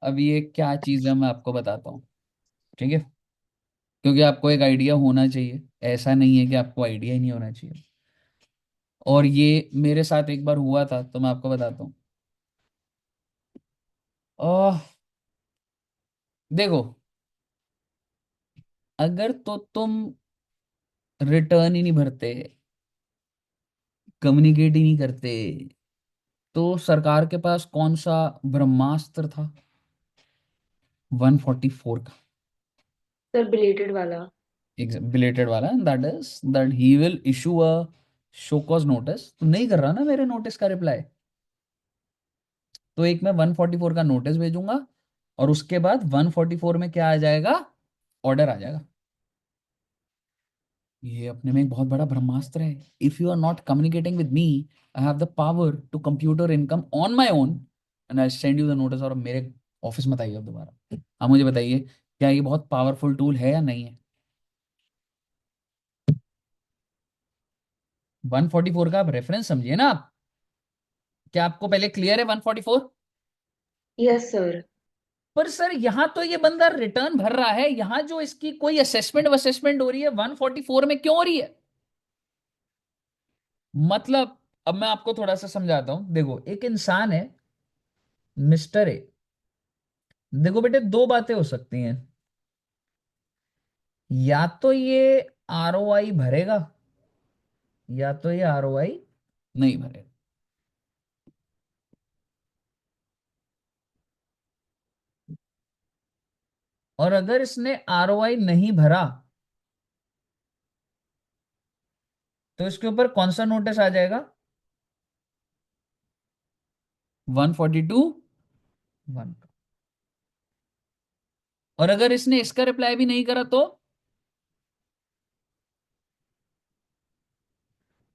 अब ये क्या चीज है मैं आपको बताता हूँ, ठीक है? क्योंकि आपको एक आइडिया होना चाहिए, ऐसा नहीं है कि आपको आइडिया ही नहीं होना चाहिए। और ये मेरे साथ एक बार हुआ था तो मैं आपको बताता हूँ। ओह देखो, अगर तो तुम रिटर्न ही नहीं भरते, कम्युनिकेट ही नहीं करते, तो सरकार के पास कौन सा ब्रह्मास्त्र था 144 का? सर बिलेटेड वाला। बिलेटेड वाला, that is that he will issue a show cause notice. तुम नहीं कर रहा ना मेरे नोटिस का रिप्लाई, तो एक मैं 144 का नोटिस भेजूंगा और उसके बाद 144 में क्या आ जाएगा? ऑर्डर आ जाएगा। ये अपने में एक बहुत बड़ा ब्रह्मास्त्र है। If you are not communicating with me, I have the power to compute your income on my own and I send you the notice. और मेरे ऑफिस मत आइए अब दोबारा। आप मुझे बताइए क्या ये बहुत पावरफुल टूल है या नहीं है? 144 का आप रेफरेंस समझिए ना आप। क्या आपको पहले क्लियर है 144? Yes sir. पर सर यहाँ तो ये बंदा रिटर्न भर रहा है, यहाँ जो इसकी कोई असेसमेंट असेसमेंट हो रही है 144 में क्यों हो रही है? मतलब अब मैं आपको थोड़ा सा समझाता हूं। देखो एक इंसान है मिस्टर ए। देखो बेटे दो बातें हो सकती हैं, या तो ये आरओआई भरेगा या तो ये आरओआई नहीं भरेगा। और अगर इसने आरओआई नहीं भरा तो इसके ऊपर कौन सा नोटिस आ जाएगा? 142(1). और अगर इसने इसका रिप्लाई भी नहीं करा तो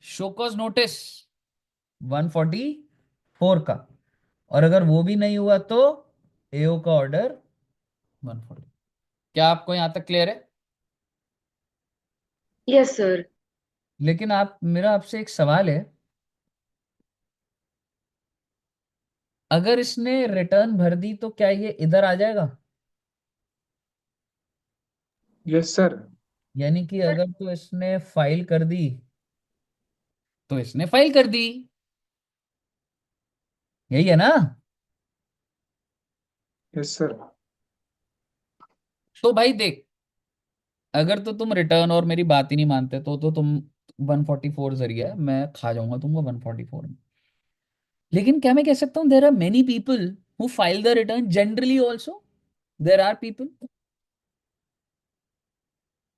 शो कॉज नोटिस 144 का। और अगर वो भी नहीं हुआ तो एओ का ऑर्डर 140। क्या आपको यहां तक क्लियर है? Yes sir. लेकिन आप मेरा आपसे एक सवाल है, अगर इसने रिटर्न भर दी तो क्या ये इधर आ जाएगा? Yes sir. यानी कि अगर तो इसने फाइल कर दी तो इसने फाइल कर दी, यही है ना? Yes sir. तो भाई देख, अगर तो तुम रिटर्न और मेरी बात ही नहीं मानते तो तुम 144 जरिए मैं खा जाऊंगा तुमको 144 में। लेकिन क्या मैं कह सकता हूं there are many people who file the return generally also. There are people.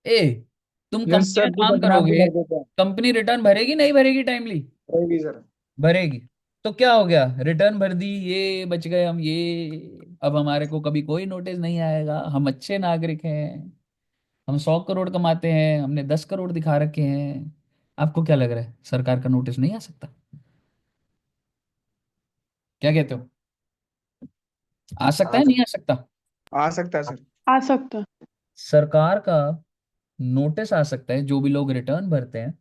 ए तुम यस कंपनी सर, में जो काम बदनाम भी करोगे, कर देते हैं। कंपनी रिटर्न भरेगी नहीं भरेगी टाइमली? रहेगी सर। भरेगी। तो क्या हो गया, रिटर्न भर दी, ये बच गए हम, ये अब हमारे को कभी कोई नोटिस नहीं आएगा, हम अच्छे नागरिक हैं, हम 100 करोड़ कमाते हैं, हमने 10 करोड़ दिखा रखे हैं। आपको क्या लग रहा है सरकार का नोटिस नहीं आ सकता? क्या कहते हो? आ सकता आ है नहीं सक आ सकता? आ सकता है सर। आ सकता। सरकार का नोटिस आ सकता है जो भी लोग रिटर्न भरते हैं,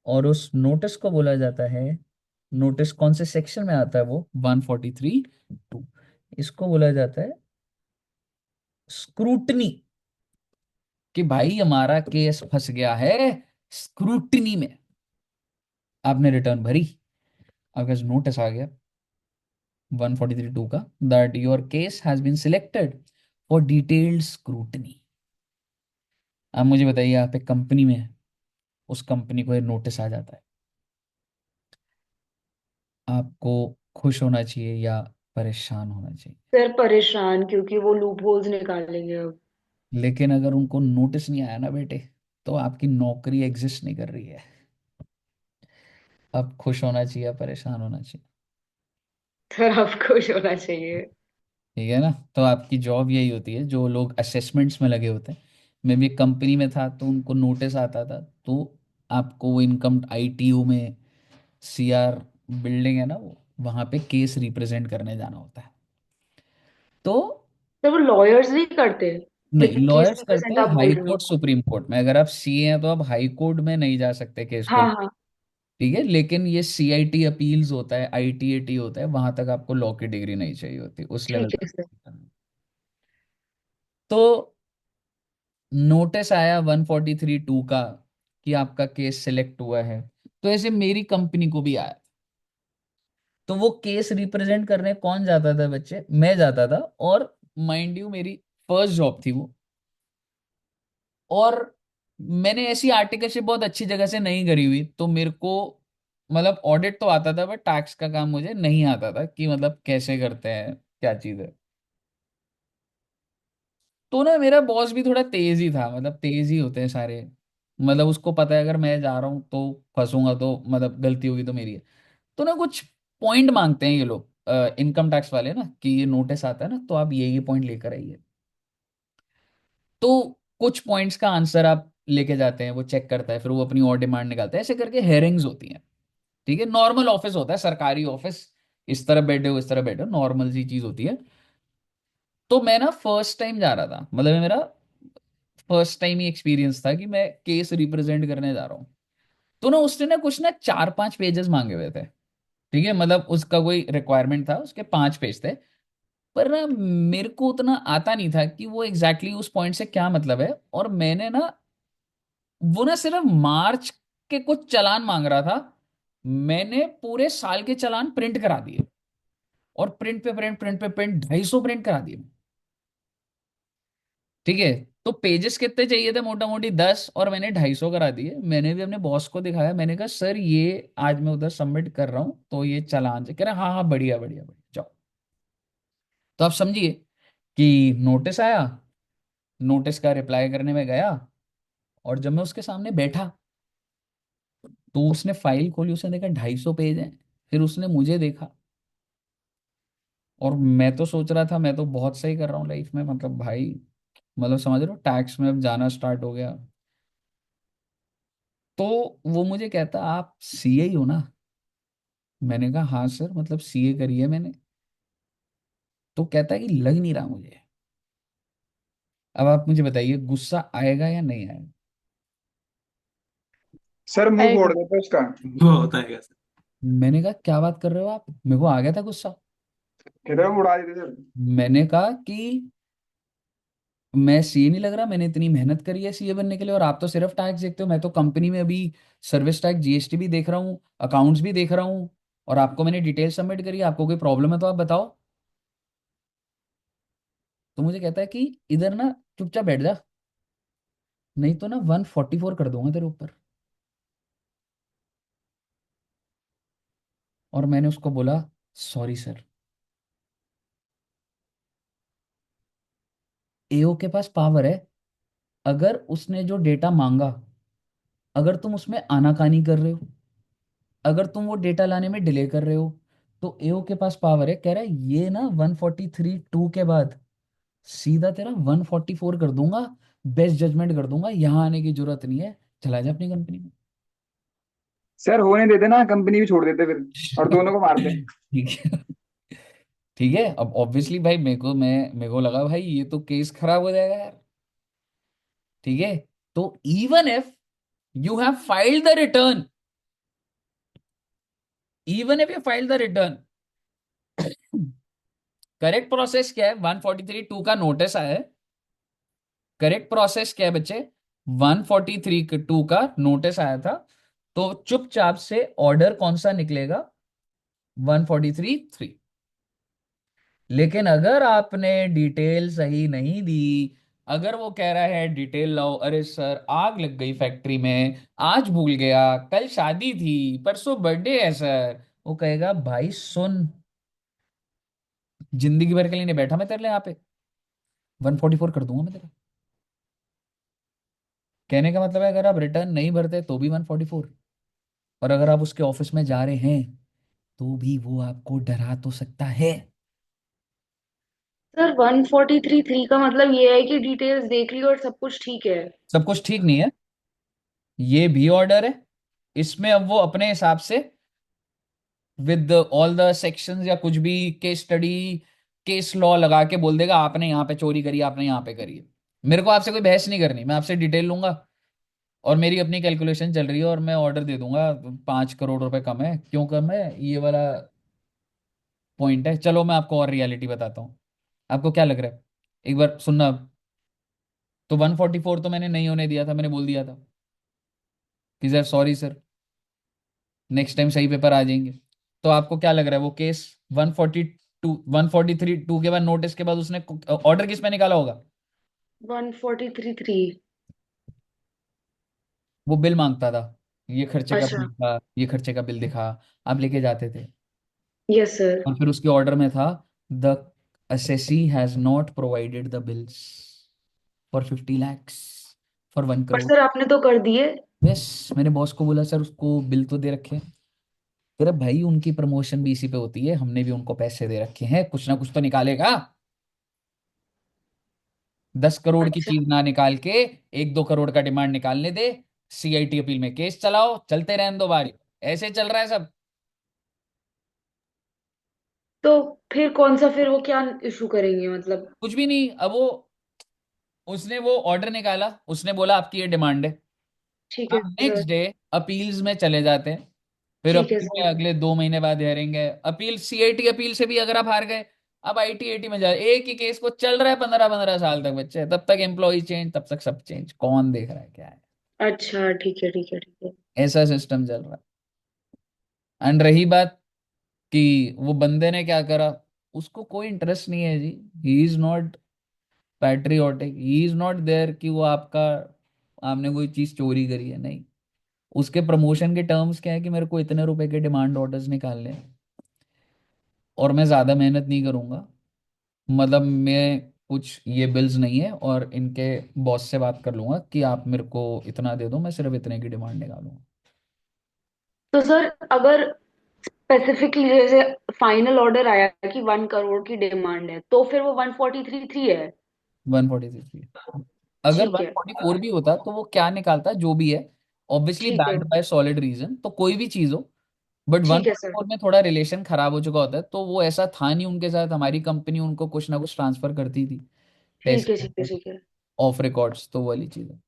और उस नोटिस को बोला जाता है, नोटिस कौन से सेक्शन में आता है वो 143(2). इसको बोला जाता है स्क्रूटनी, कि भाई हमारा केस फंस गया है स्क्रूटनी में। आपने रिटर्न भरी, आपके पास नोटिस आ गया 143(2) का, that your case has been selected for detailed scrutiny. अब मुझे बताइए, आप एक कंपनी में है, उस कंपनी को ये नोटिस आ जाता है, आपको खुश होना चाहिए या परेशान होना चाहिए? सर परेशान, क्योंकि वो लूप होल्स निकालेंगे अब। लेकिन अगर उनको नोटिस नहीं आया ना बेटे, तो आपकी नौकरी एग्जिस्ट नहीं कर रही है। अब खुश होना चाहिए या परेशान होना चाहिए? सर अब खुश होना चाहिए। ठीक है ना? तो आपकी जॉब यही होती है, जो लोग असेसमेंट्स में लगे होते हैं। मैं भी कंपनी में था तो उनको नोटिस आता था, तो आपको वो इनकम आईटीयू में सीआर बिल्डिंग है ना, वो वहाँ पे केस रिप्रेजेंट करने जाना होता है। तो सर वो लॉयर्स नहीं करते? नहीं, केस लॉयर्स करते रिप्रेजेंट हैं आप हाई बोल रहे हो? कोर्ट सुप्रीम कोर्ट में। अगर आप सीए हैं तो आप हाई कोर्ट में नहीं जा सकते केस को। हाँ हाँ। ठीक है, लेकिन ये सीआईटी अपील्स होता है, आईटीएटी होता है, वहां तक आपको लॉ की डिग्री नहीं चाहिए होती, उस लेवल ठीक तक। है सर। तो नोटिस आया 143(2) का कि आपका केस सिलेक्ट हुआ है। तो ऐसे मेरी कंपनी को भी आया। तो वो केस रिप्रेजेंट करने कौन जाता था बच्चे? मैं जाता था। और माइंड यू, मेरी फर्स्ट जॉब थी वो। और मैंने ऐसी आर्टिकलशिप बहुत अच्छी जगह से नहीं करी हुई, तो मेरे को मतलब ऑडिट तो आता था, बट टैक्स का काम मुझे नहीं आता था कि मतलब कैसे करते हैं, क्या चीज़ है। तो ना मेरा बॉस भी थोड़ा तेज ही था, मतलब तेज ही होते हैं सारे। मतलब उसको पता है अगर मैं जा रहा हूँ तो फंसूंगा, तो मतलब गलती होगी तो मेरी है। तो ना कुछ पॉइंट मांगते हैं ये लोग, इनकम टैक्स वाले ना, कि ये नोटिस आता है ना तो आप ये पॉइंट लेकर आइए। तो कुछ पॉइंट्स का आंसर आप लेके जाते हैं, वो चेक करता है, फिर वो अपनी और डिमांड निकालता है। ऐसे करके हेयरिंग्स होती हैं। ठीक है, नॉर्मल ऑफिस होता है, सरकारी ऑफिस। इस तरह बैठे हो, इस तरह बैठे हो, नॉर्मल सी चीज होती है। तो मैं ना फर्स्ट टाइम जा रहा था, मतलब ये मेरा फर्स्ट टाइम ही एक्सपीरियंस था कि मैं केस रिप्रेजेंट करने जा रहा हूँ। तो ना उसने ना कुछ ना 4-5 पेजेस मांगे हुए थे। ठीक है, मतलब उसका कोई रिक्वायरमेंट था, उसके 5 पेज थे। पर ना मेरे को उतना आता नहीं था कि वो एग्जैक्टली exactly उस पॉइंट से क्या मतलब है। और मैंने ना, वो ना सिर्फ मार्च के कुछ चालान मांग रहा था, मैंने पूरे साल के चालान प्रिंट करा दिए। और प्रिंट पे प्रिंट, प्रिंट पे प्रिंट, 250 प्रिंट करा दिए। ठीक है, तो पेजेस कितने चाहिए थे? मोटा मोटी 10, और मैंने 250 करा दिए। मैंने भी अपने बॉस को दिखाया, मैंने कहा सर ये आज मैं उधर सबमिट कर रहा हूँ, तो ये चालान से। कह रहे हाँ हाँ, बढ़िया बढ़िया बढ़िया, जाओ। तो आप समझिए कि नोटिस आया, नोटिस का रिप्लाई करने में गया, और जब मैं उसके सामने बैठा तो उसने फाइल खोली, उसने देखा 250 पेज हैं। फिर उसने मुझे देखा, और मैं तो सोच रहा था मैं तो बहुत सही कर रहा हूँ लाइफ में, मतलब भाई, मतलब समझ रहे हो, टैक्स में अब जाना स्टार्ट हो गया। तो वो मुझे कहता, आप सीए ही हो ना? मैंने कहा हाँ सर, मतलब सीए करी है मैंने। तो कहता है कि लग नहीं रहा मुझे। अब आप मुझे बताइए, गुस्सा आएगा या नहीं आएगा? सर मुंह फोड़ आएगा। देते उसका। बहुत आएगा सर। मैंने कहा क्या बात कर रहे हो आप? मेरे को आ गया था गुस्सा। किधर उड़ा देते सर। मैंने कहा कि मैं सीए नहीं लग रहा, मैंने इतनी मेहनत करी है सीए बनने के लिए, और आप तो सिर्फ टैक्स देखते हो। मैं तो कंपनी में अभी सर्विस टैक्स, जीएसटी भी देख रहा हूँ, अकाउंट्स भी देख रहा हूँ, और आपको मैंने डिटेल सबमिट करी है। आपको कोई प्रॉब्लम है तो आप बताओ। तो मुझे कहता है कि इधर ना चुपचाप बैठ जा, नहीं तो ना 144 कर दूंगा तेरे ऊपर। और मैंने उसको बोला सॉरी सर। एओ के पास पावर है, अगर उसने जो डेटा मांगा, अगर तुम उसमें आनाकानी कर रहे हो, अगर तुम वो डेटा लाने में डिले कर रहे हो, तो एओ के पास पावर है। कह रहा है ये ना 143(2) के बाद सीधा तेरा 144 कर दूंगा, बेस्ट जजमेंट कर दूंगा, यहाँ आने की जरूरत नहीं है, चला जा अपनी कंपनी में। सर होने देते ना, कंपनी भी छोड़ देते फिर, और दोनों को मारते। ठीक है। ठीक है, अब ऑब्वियसली भाई मेरे को लगा भाई ये तो केस खराब हो जाएगा यार। ठीक है, तो even if you have filed the return, even if you filed the return, correct process क्या है? 143(2) का नोटिस आया है। करेक्ट प्रोसेस क्या है बच्चे? 143(2) का नोटिस आया था। तो चुपचाप से ऑर्डर कौन सा निकलेगा? 143(3). लेकिन अगर आपने डिटेल सही नहीं दी, अगर वो कह रहा है डिटेल लाओ, अरे सर आग लग गई फैक्ट्री में, आज भूल गया, कल शादी थी, परसों बर्थडे है सर, वो कहेगा भाई सुन, जिंदगी भर के लिए नहीं बैठा मैं तेरे लिए यहाँ पे, 144 कर दूंगा मैं तेरा। कहने का मतलब है अगर आप रिटर्न नहीं भरते तो भी 144, और अगर आप उसके ऑफिस में जा रहे हैं तो भी वो आपको डरा तो सकता है। सर 143(3) का मतलब ये है कि डिटेल्स देख ली और सब कुछ ठीक है। सब कुछ ठीक नहीं है, ये भी ऑर्डर है, इसमें अब वो अपने हिसाब से विद ऑल द सेक्शंस या कुछ भी केस स्टडी, केस लॉ लगा के बोल देगा आपने यहाँ पे चोरी करी, आपने यहाँ पे करी है। मेरे को आपसे कोई बहस नहीं करनी, मैं आपसे डिटेल लूंगा और मेरी अपनी कैलकुलेशन चल रही है और मैं ऑर्डर दे दूंगा, 5 करोड़ रुपए कम है, क्यों कम है, ये वाला पॉइंट है। चलो मैं आपको और रियलिटी बताता हूँ, आपको क्या लग रहा है, एक बार सुनना अब। तो 144 तो मैंने नहीं होने दिया था, मैंने बोल दिया था कि sir sorry sir, next time सही पेपर आ जाएंगे। तो आपको क्या लग रहा है वो केस 142, 143(2) के बाद नोटिस के बाद उसने ऑर्डर किस पे निकाला होगा? 143(3). वो बिल मांगता था, ये खर्चे का बिल अच्छा। दिखा, ये खर्चे का बिल दिखा, आप लेके जाते थे। Yes sir. और फिर उसके ऑर्डर में था the assessee has not provided the bills for 50 lakhs, for one पर करोड़ सर आपने तो कर दिए। यस, मैंने बॉस को बोला सर उसको बिल तो दे रखे हैं। तेरा भाई उनकी प्रमोशन भी इसी पे होती है, हमने भी उनको पैसे दे रखे हैं, कुछ ना कुछ तो निकालेगा। 10 करोड़ की अच्छा। चीज ना निकाल के 1-2 करोड़ का डिमांड निकालने दे, सीआईटी अपील में केस चलाओ, चलते रहने दो बारी, ऐसे चल रहा है सब। तो फिर कौन सा, फिर वो क्या इशू करेंगे मतलब? कुछ भी नहीं, अब वो उसने वो ऑर्डर निकाला, उसने बोला आपकी ये डिमांड है, ठीक है आप सर। नेक्स्ट डे अपील्स में चले जाते हैं, फिर ठीक है अपील में सर। अगले 2 महीने बाद हेयरिंग है, अपील सीआईटी अपील से भी अगर आप हार गए, अब आईटी एटी में जाए, एक ही केस को चल रहा है 15-15 साल तक बच्चे, तब तक एम्प्लॉय चेंज, तब तक सब चेंज, कौन देख रहा है क्या है। अच्छा ठीक है ठीक है ठीक है। ऐसा सिस्टम चल रहा है। एंड रही बात कि वो बंदे ने क्या करा, उसको कोई इंटरेस्ट नहीं है जी, he is not patriotic, he is not there कि वो आपका, आपने कोई चीज चोरी करी है, नहीं। उसके प्रमोशन के टर्म्स क्या है कि मेरे को इतने रुपए के डिमांड ऑर्डर्स निकालने हैं और मैं ज्यादा मेहनत नहीं करूंगा, मतलब मैं कुछ ये बिल्स नहीं है और इनके बॉस से बात कर लूंगा कि आप मेरे को इतना दे दो, मैं सिर्फ इतने की डिमांड निकालूंगा। तो सर अगर स्पेसिफिकली जैसे फाइनल ऑर्डर आया कि 1 करोड़ की डिमांड है, तो फिर वो 143(3) है। 143। अगर ठीक है 144 भी होता तो वो क्या निकालता, जो भी है, ऑब्वियसली ठीक है बैक्ड बाय सॉलिड रीजन, तो कोई भी चीज हो, बट ठीक है सर। 144 में थोड़ा रिलेशन खराब हो चुका होता है, तो वो ऐसा था नहीं उनके साथ, हमारी कंपनी उनको कुछ ना कुछ ट्रांसफर करती थी ठीक है पैसे ठीक है ठीक है ऑफ रिकॉर्ड्स, तो वो वाली चीज है।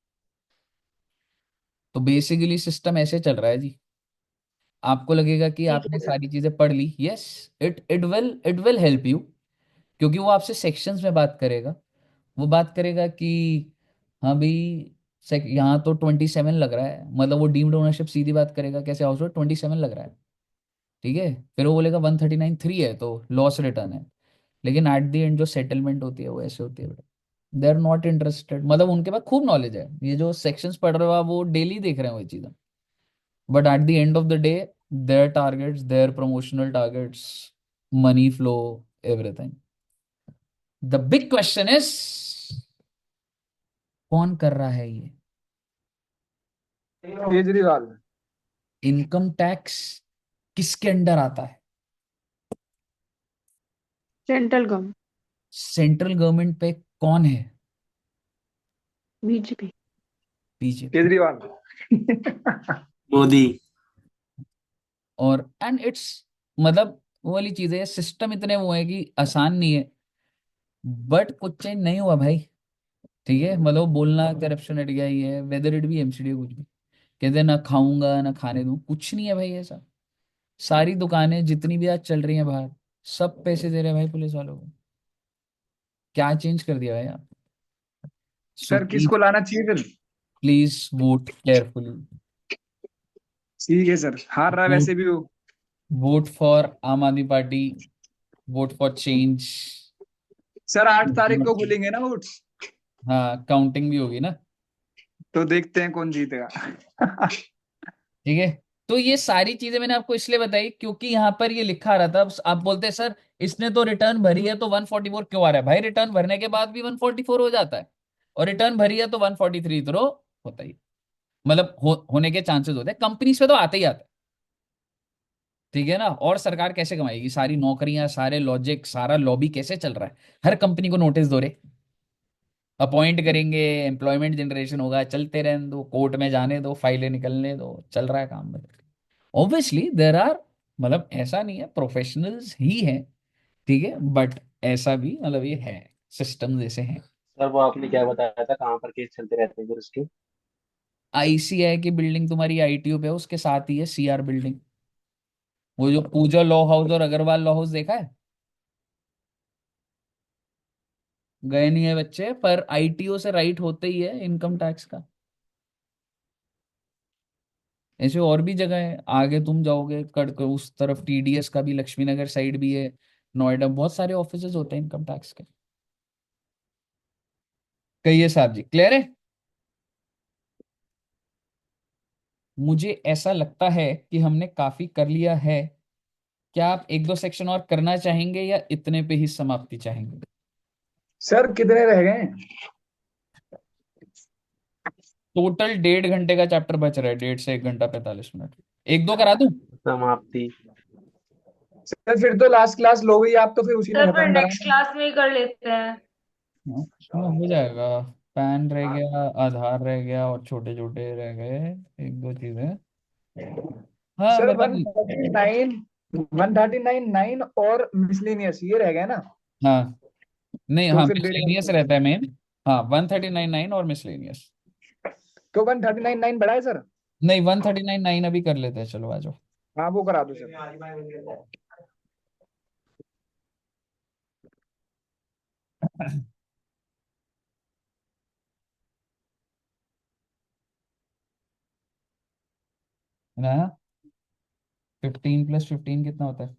तो बेसिकली सिस्टम ऐसे चल रहा है जी। आपको लगेगा कि ठीक आपने है सर। सारी चीजें पढ़ ली, yes, it will help you, क्योंकि वो आपसे सेक्शंस में बात करेगा, वो बात करेगा कि हाँ भाई यहाँ तो 27 लग रहा है, मतलब वो डीम्ड ओनरशिप सीधी बात करेगा कैसे, हाउस 27 लग रहा है, ठीक है, फिर वो बोलेगा 139(3) है तो लॉस रिटर्न है। लेकिन एट द एंड जो सेटलमेंट होती है वो ऐसे होती है, दे आर नॉट इंटरेस्टेड, मतलब उनके पास खूब नॉलेज है, ये जो सेक्शंस पढ़ रहे हो आप वो डेली देख रहे हो ये चीजें, but at the end of the day their targets, their promotional targets, money flow, everything. The big question is कौन कर रहा है ये? केजरीवाल। इनकम टैक्स किसके अंडर आता है? Central government. सेंट्रल गवर्नमेंट पे कौन है? बीजेपी। बीजेपी। केजरीवाल। मोदी। और एंड इट्स, मतलब वो वाली चीज है, सिस्टम इतने वो है कि आसान नहीं है, बट कुछ चेंज नहीं हुआ भाई, ठीक है, मतलब बोलना करप्शन हट गया ही है, वेदर इट बी एमसीडी कुछ भी, कहते हैं ना खाऊंगा ना खाने दूं, कुछ नहीं है भाई ऐसा। सारी दुकानें जितनी भी आज चल रही हैं बाहर, सब पैसे दे रहे हैं भाई पुलिस वालों को, क्या चेंज कर दिया भाई आप? सो सर प्लीज, किसको लाना चाहिए फिर? Please vote carefully. ठीक है सर, हार रहा है वोट वैसे भी वो। वोट फॉर आम आदमी party, vote for change. Sir 8 तारीख को खुलेंगे ना वोट्स, हाँ, काउंटिंग भी होगी ना। तो देखते हैं कौन जीतेगा। ठीक है, तो ये सारी चीजें मैंने आपको इसलिए बताई क्योंकि यहाँ पर ये लिखा रहा था। आप बोलते हैं सर इसने तो रिटर्न भरी है तो 144 क्यों आ रहा है? भाई रिटर्न भरने के बाद भी 144 हो जाता है, और रिटर्न भरी है तो 143 तो होता ही, मतलब होने के चांसेस होते हैं। कंपनीज पे तो आते ही आता है। ठीक है ना। और सरकार कैसे कमाएगी? सारी नौकरियां, सारे लॉजिक, सारा लॉबी कैसे चल रहा है? हर कंपनी को नोटिस दो रे, अपॉइंट करेंगे, एम्प्लॉयमेंट जनरेशन होगा, चलते रहने दो, कोर्ट में जाने दो, फाइलें निकलने दो, चल रहा है काम। ऑब्वियसली देर आर, मतलब ऐसा नहीं है, प्रोफेशनल्स ही हैं। ठीक है, बट ऐसा भी मतलब ये है, सिस्टम जैसे हैं। सर वो आपने क्या बताया था, कहाँ पर केस चलते रहते हैं फिर उसके? आईसीआई की बिल्डिंग तुम्हारी आईटीयू पे है, उसके साथ ही है सीआर बिल्डिंग। वो जो पूजा लॉ हाउस और अग्रवाल लॉ हाउस देखा है? गए नहीं है बच्चे, पर आईटीओ से राइट होते ही है इनकम टैक्स का। ऐसे और भी जगह है, आगे तुम जाओगे कड़ उस तरफ टीडीएस का भी, लक्ष्मी नगर साइड भी है, नोएडा, बहुत सारे ऑफिसेज होते हैं इनकम टैक्स के। कहिए साहब जी, क्लियर है? मुझे ऐसा लगता है कि हमने काफी कर लिया है। क्या आप एक दो सेक्शन और करना चाहेंगे या इतने पे ही समाप्ति चाहेंगे? सर कितने रह गए हैं? टोटल 1.5 घंटे का चैप्टर बच रहा है, 1.5 से 1 घंटा 45 मिनट। एक दो करा दूं? समाप्ति। सर फिर तो लास्ट क्लास लोगे ही आप, तो फिर उसी में सर फिर खत्म नेक्स्ट कराएंगे। क्लास में ही कर लेते हैं। हाँ, उसमें हो जाएगा। पैन रह गया, आधार रह गया, और छोटे छोटे रह गए एक दो चीजें। हाँ सर वन मतलब, थर्टी नाइन 139 9 और मिसलेनियस ये रह गए ना? हाँ नहीं, तो हाँ फिर 1.5 घंटे मिसलेनियस हो रहता गए। है मेन। हाँ 139.9 और मिसलेनियस। तो 139 9 बढ़ा है सर? नहीं, 139.9 अभी कर लेते हैं, चलो आ जाओ। हाँ वो करा दो सर। है ना? 15 + 15 कितना होता है?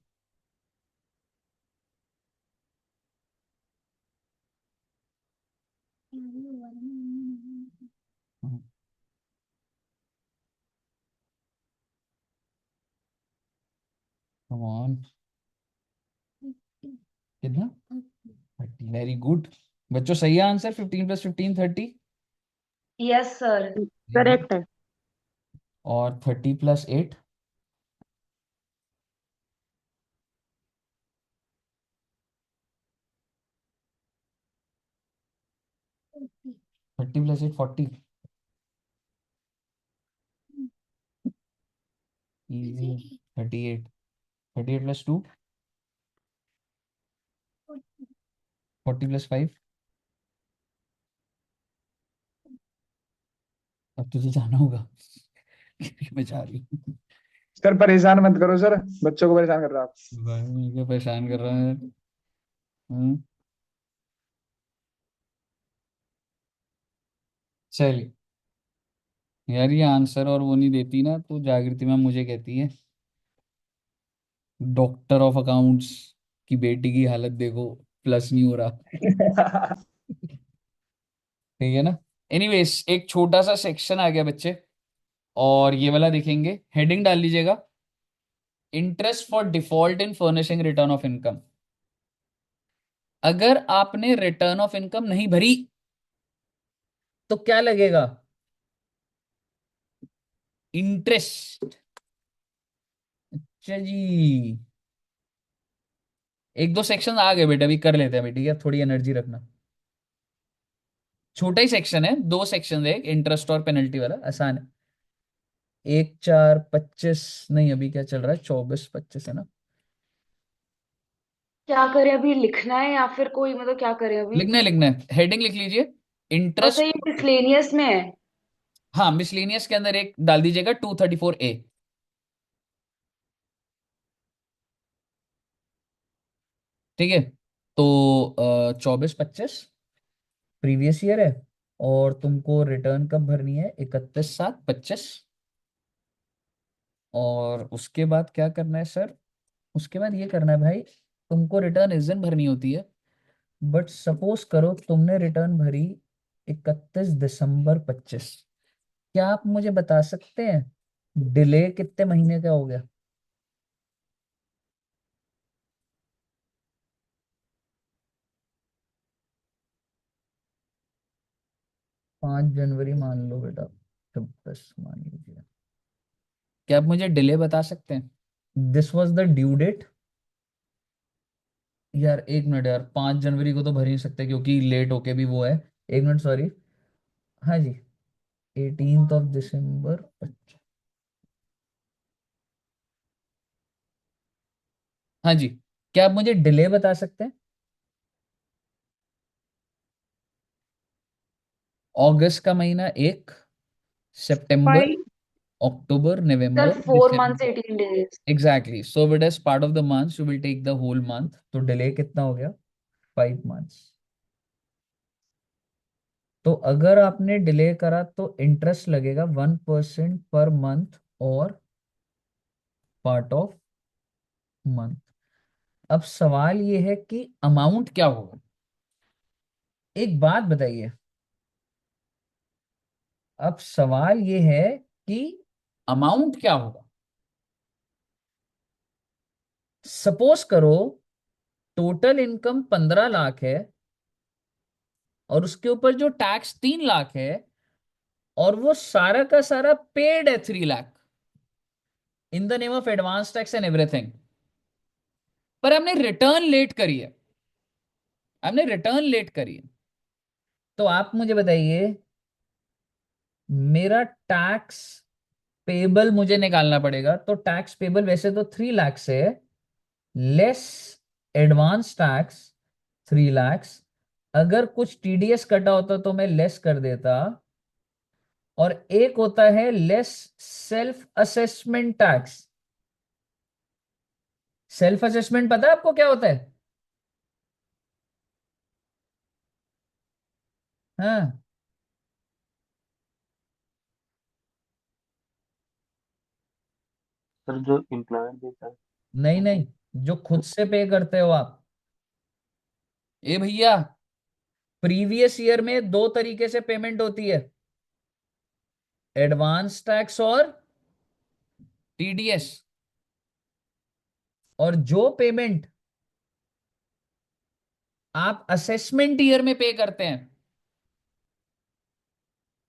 कम ऑन, कितना? 30, वेरी गुड। बच्चों सही है आंसर, 15 + 15 30। Yes sir. करेक्ट है। और 30 + 8? 30 + 8 40। इजी। 38। 38 + 2? 40 + 5? अब तुझे जाना होगा। मैं जा रही हूँ। सर परेशान मत करो सर, बच्चों को परेशान कर रहा आप। भाई मुझे परेशान कर रहा है। हम्म, चलिए। यार ये आंसर और वो नहीं देती ना, तो जागृति मैम मुझे कहती है, डॉक्टर ऑफ अकाउंट्स की बेटी की हालत देखो, प्लस नहीं हो रहा। ठीक है ना। एनीवेज, एक छोटा सा सेक्शन आ गया बच्चे, और ये वाला देखेंगे। हेडिंग डाल लीजिएगा, interest for default in furnishing return of income. अगर आपने रिटर्न ऑफ इनकम नहीं भरी तो क्या लगेगा? इंटरेस्ट। अच्छा जी, एक दो सेक्शन आ गए बेटा, अभी कर लेते हैं बेटी, थोड़ी एनर्जी रखना। छोटा ही सेक्शन है, दो सेक्शन है, इंटरेस्ट और पेनल्टी वाला, आसान है। 1 4 25, नहीं अभी क्या चल रहा है, 24 25 है ना। क्या करें अभी, लिखना है या फिर कोई, मतलब क्या करें अभी? लिखना है, लिखना है, हेडिंग लिख लीजिए, अच्छा ये इंटरेस्ट। मिसलेनियस में है। हाँ, मिसलेनियस के अंदर एक डाल दीजिएगा, 234A। ठीक है, तो 24 25 प्रीवियस ईयर है, और तुमको रिटर्न कब भरनी है? 31 7 25। और उसके बाद क्या करना है सर? उसके बाद ये करना है भाई, तुमको रिटर्न इस दिन भरनी होती है, बट सपोज करो तुमने रिटर्न भरी 31 दिसंबर 25, क्या आप मुझे बता सकते हैं डिले कितने महीने का हो गया? 5 जनवरी मान लो बेटा, 26 मान लीजिए, क्या आप मुझे डिले बता सकते हैं? This was the due date. यार एक मिनट यार, 5 जनवरी को तो भर ही नहीं सकते क्योंकि लेट होके भी वो है। एक मिनट सॉरी। हाँ जी, 18 दिसंबर। हाँ जी, क्या आप मुझे डिले बता सकते हैं? अगस्त का महीना एक, सितंबर, 5 अक्टूबर, सर, नवंबर, 4 months दिसंबर। 18 days। Exactly, so it is part of the month, you will take the whole month, तो डिले कितना हो गया? 5 मंथ्स। तो अगर आपने डिले करा तो इंटरेस्ट लगेगा 1% पर मंथ और पार्ट ऑफ मंथ। अब सवाल ये है कि अमाउंट क्या होगा? एक बात बताइए, अब सवाल ये है कि अमाउंट क्या होगा? सपोज करो टोटल इनकम 15 लाख है और उसके ऊपर जो टैक्स 3 लाख है, और वो सारा का सारा पेड है 3 lakh in the name of advance tax and everything, पर हमने रिटर्न लेट करी है, हमने रिटर्न लेट करी है। तो आप मुझे बताइए, मेरा टैक्स पेबल मुझे निकालना पड़ेगा, तो टैक्स पेबल वैसे तो 3 लाख से है, लेस एडवांस टैक्स 3 लाख। अगर कुछ टीडीएस कटा होता तो मैं लेस कर देता, और एक होता है less self assessment tax. Self assessment पता है आपको क्या होता है? हाँ। सर जो एम्प्लॉयर देता है। नहीं नहीं, जो खुद से पे करते हो आप। ए भैया, प्रीवियस ईयर में दो तरीके से पेमेंट होती है, एडवांस टैक्स और टीडीएस। और जो पेमेंट आप असेसमेंट ईयर में पे करते हैं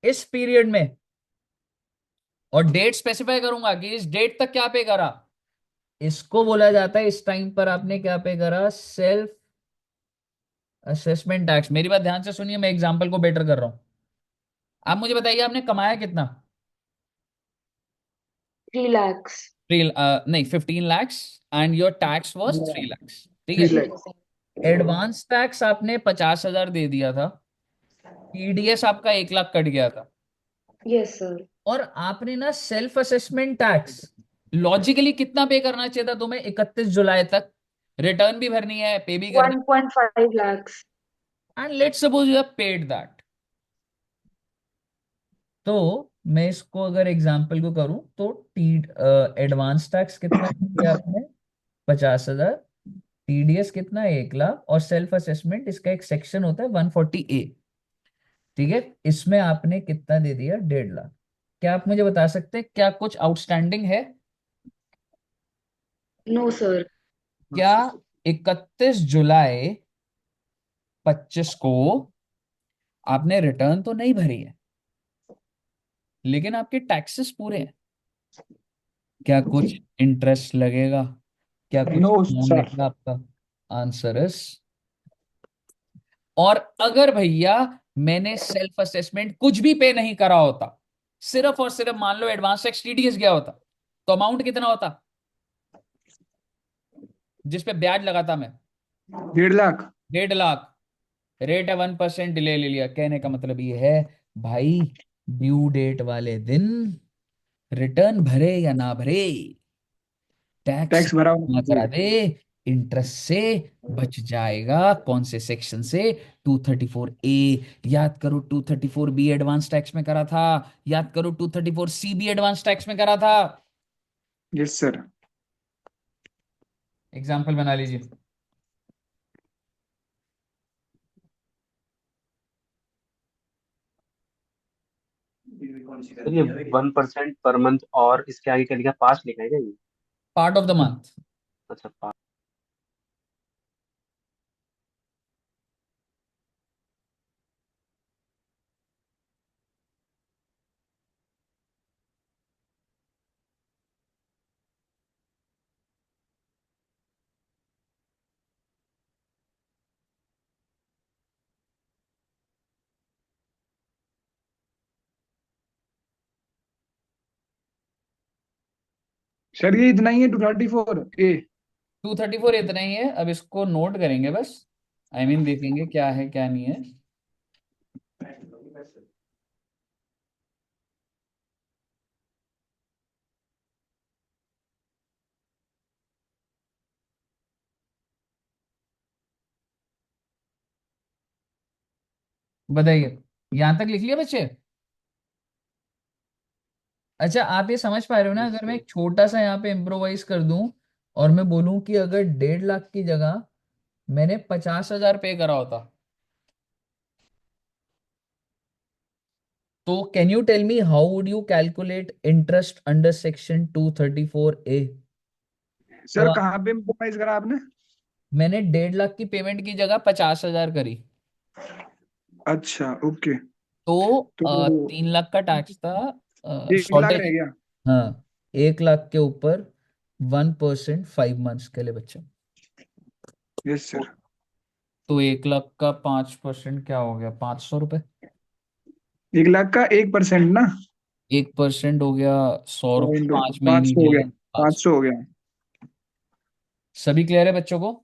इस पीरियड में, और डेट स्पेसिफाई करूंगा कि इस डेट तक क्या पे करा, इसको बोला जाता है इस टाइम पर आपने क्या पे करा, सेल्फ असेसमेंट टैक्स। मेरी बात ध्यान से सुनिए, मैं एग्जांपल को बेटर कर रहा हूं। आप मुझे बताइए आपने कमाया कितना? 3 lakhs। नहीं, 15 lakhs, and your tax was 3 lakhs, ठीक थ्री है। लैख एडवांस टैक्स आपने 50,000 दे दिया था, टीडीएस आपका 1 लाख कट गया था, यस सर। और आपने ना सेल्फ असेसमेंट टैक्स लॉजिकली कितना पे करना चाहिए था तुम्हें 31 जुलाई तक? रिटर्न भी भरनी है, पे भी करनी 1.5 lakhs। है, and let's suppose you have paid that. तो मैं इसको अगर एग्जांपल को करूं तो टी एडवांस टैक्स कितना किया आपने? 50,000। टीडीएस कितना है? 1 लाख। और सेल्फ असेसमेंट इसका एक सेक्शन होता है 140A, ठीक है। इसमें आपने कितना दे दिया? 1.5 लाख। क्या आप मुझे बता सकते हैं क्या कुछ आउटस्टैंडिंग है? No sir. क्या 31 जुलाई 25 को आपने रिटर्न तो नहीं भरी है, लेकिन आपके टैक्सेस पूरे हैं? क्या कुछ इंटरेस्ट लगेगा? क्या कुछ नो अमाउंट सर। निकला आपका? Answer is. और अगर भैया मैंने सेल्फ असेसमेंट कुछ भी पे नहीं करा होता, सिर्फ और सिर्फ मान लो एडवांस टैक्स टीडीएस गया होता, तो अमाउंट कितना होता जिसपे ब्याज लगाता मैं? 1.5 लाख। 1.5 लाख। रेट है 1%, डिले ले लिया। कहने का मतलब ये है भाई, ड्यू डेट वाले दिन रिटर्न भरे या ना भरे, टैक्स टैक्स भरा होना ना करा चाहिए। दे, इंटरेस्ट से बच जाएगा। कौन से सेक्शन से? 234A। याद करो 234B एडवांस टैक्स में करा था, याद करो 234C भी एडवांस टैक्स में करा था। Yes sir. एग्जाम्पल बना लीजिए। सर ये 1% पर मंथ और इसके आगे क्या लिखा, पास्ट लिखा है क्या ये? Part of the month. अच्छा पास्ट। सर ये इतना ही है 234 ए। 234 इतना ही है। अब इसको नोट करेंगे बस, आई मीन देखेंगे क्या है क्या नहीं है। बताइए, यहां तक लिख लिया बच्चे? अच्छा, आप ये समझ पा रहे हो ना? यस अगर मैं सर। एक छोटा सा यहाँ पे इम्प्रोवाइज कर दूं और मैं बोलूं कि अगर 1.5 लाख की जगह मैंने 50,000 पे करा होता, तो can you tell me how would you calculate interest under section 234 A? Sir कहाँ पे इम्प्रोवाइज करा आपने? मैंने 1.5 लाख की पेमेंट की जगह 50,000 करी, अच्छा ओके। तो तो 3 लाख का टैक्स था 1 लाख शॉर्टेज। रह गया। हाँ, 1 लाख के ऊपर 1% 5 मंथ्स के लिए बच्चे। यस तो, सर। तो 1 लाख का 5% क्या हो गया? 500 रुपये। 1 लाख का 1% ना? 1% हो गया 100 रुपये, इंटू 5 महीने 500 के हो लिए गया। 500। 500 हो गया। सभी क्लियर है बच्चों को?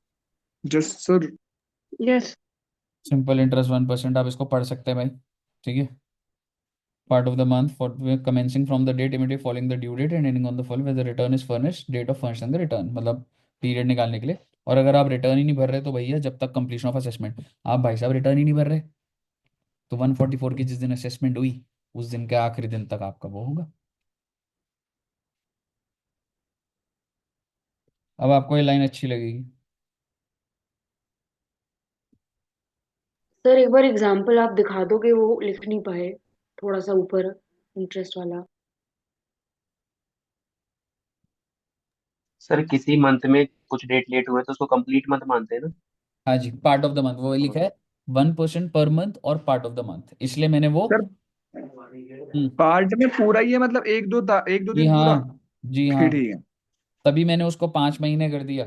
Just sir. Yes. Simple interest 1%, आप इसको पढ़ सकते हैं भाई। ठीक है। Part of the month for commencing from the date immediate following the due date and ending on the fall the return is furnished, date of furnishing the return, मतलब period निकालने के लिए। और अगर आप रिटर्न ही नहीं भर रहे तो भैया जब तक कंप्लीशन ऑफ असेसमेंट, आप भाई साहब रिटर्न ही नहीं भर रहे, तो 144 की जिस दिन असेसमेंट हुई उस दिन के आखिरी दिन तक आपका वो होगा। अब आपको ये लाइन अच्छी लगेगी। सर एक बार एग्जाम्पल आप दिखा दोगे, वो लिख नहीं पाए थोड़ा सा ऊपर, इंटरेस्ट वाला। सर किसी मंथ में कुछ डेट लेट हुए तो उसको कंप्लीट मंथ मानते हैं ना? हाँ जी, पार्ट ऑफ द मंथ वो लिखा है, 1% पर मंथ और पार्ट ऑफ द मंथ, इसलिए मैंने वो। सर हम्म। पार्ट में पूरा ही है, मतलब एक दो जी दिन पूरा? हाँ, जी हाँ, ठीक ठीक है। तभी मैंने उसको 5 महीने कर दिया।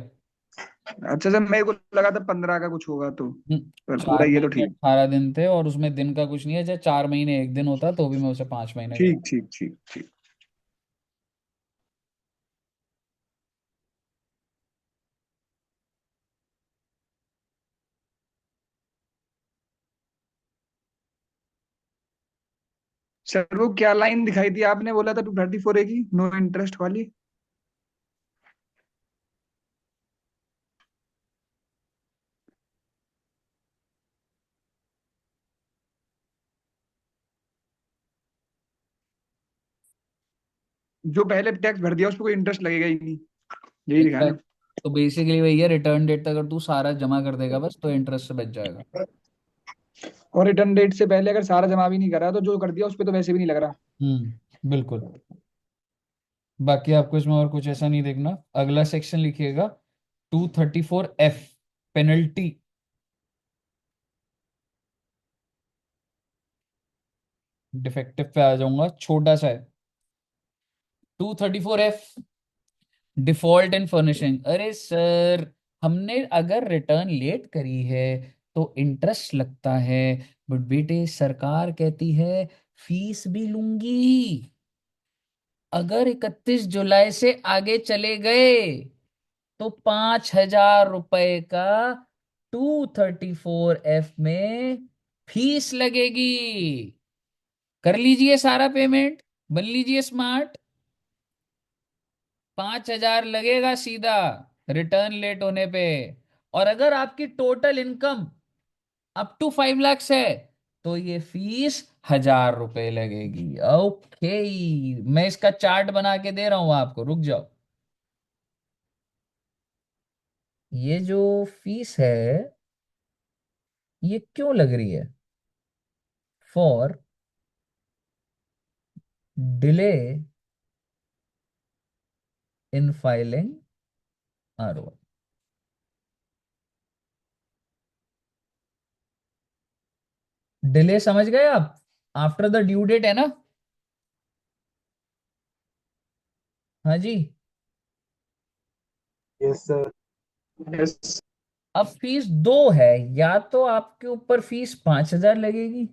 अच्छा सर, मेरे को लगा था 15 का कुछ होगा तो। पर पूरा चार ही है तो महीने ठीक। 18 दिन थे और उसमें दिन का कुछ नहीं है, चाहे 4 महीने एक दिन होता तो भी मैं उसे 5 महीने कर। ठीक ठीक ठीक ठीक। सर वो क्या लाइन दिखाई थी आपने बोला था 234 ए की, नो इंटरेस्ट वाली? जो पहले टैक्स भर दिया उस पर कोई इंटरेस्ट लगेगा ही नहीं, यही लिखा है ना? एग्जैक्ट। तो बेसिकली वही है, रिटर्न डेट तक अगर तू सारा जमा कर देगा बस, तो इंटरेस्ट से बच जाएगा। और रिटर्न डेट से पहले अगर सारा जमा भी नहीं करा तो जो कर दिया उस पर तो वैसे भी नहीं लग रहा। बिल्कुल। बाकी आपको इसमें और कुछ ऐसा नहीं देखना। अगला सेक्शन लिखिएगा 234F, पेनल्टी। डिफेक्टिव पे आ जाऊंगा, छोटा सा है। 234F, default and furnishing. अरे सर, हमने अगर रिटर्न लेट करी है तो इंटरेस्ट लगता है, बट बेटे सरकार कहती है फीस भी लूंगी। अगर 31 जुलाई से आगे चले गए तो 5,000 रुपए का 234F में फीस लगेगी। कर लीजिए सारा पेमेंट, बन लीजिए स्मार्ट। 5,000 लगेगा सीधा रिटर्न लेट होने पे। और अगर आपकी total income up to 5 lakh है तो ये फीस 1,000 रुपए लगेगी। ओके, मैं इसका चार्ट बना के दे रहा हूं आपको, रुक जाओ। ये जो फीस है ये क्यों लग रही है? For delay in filing R. Delay समझ गए आप? आफ्टर द ड्यू डेट है ना? हाँ जी। Yes sir. यस। अब फीस दो है, या तो आपके ऊपर फीस 5,000 लगेगी,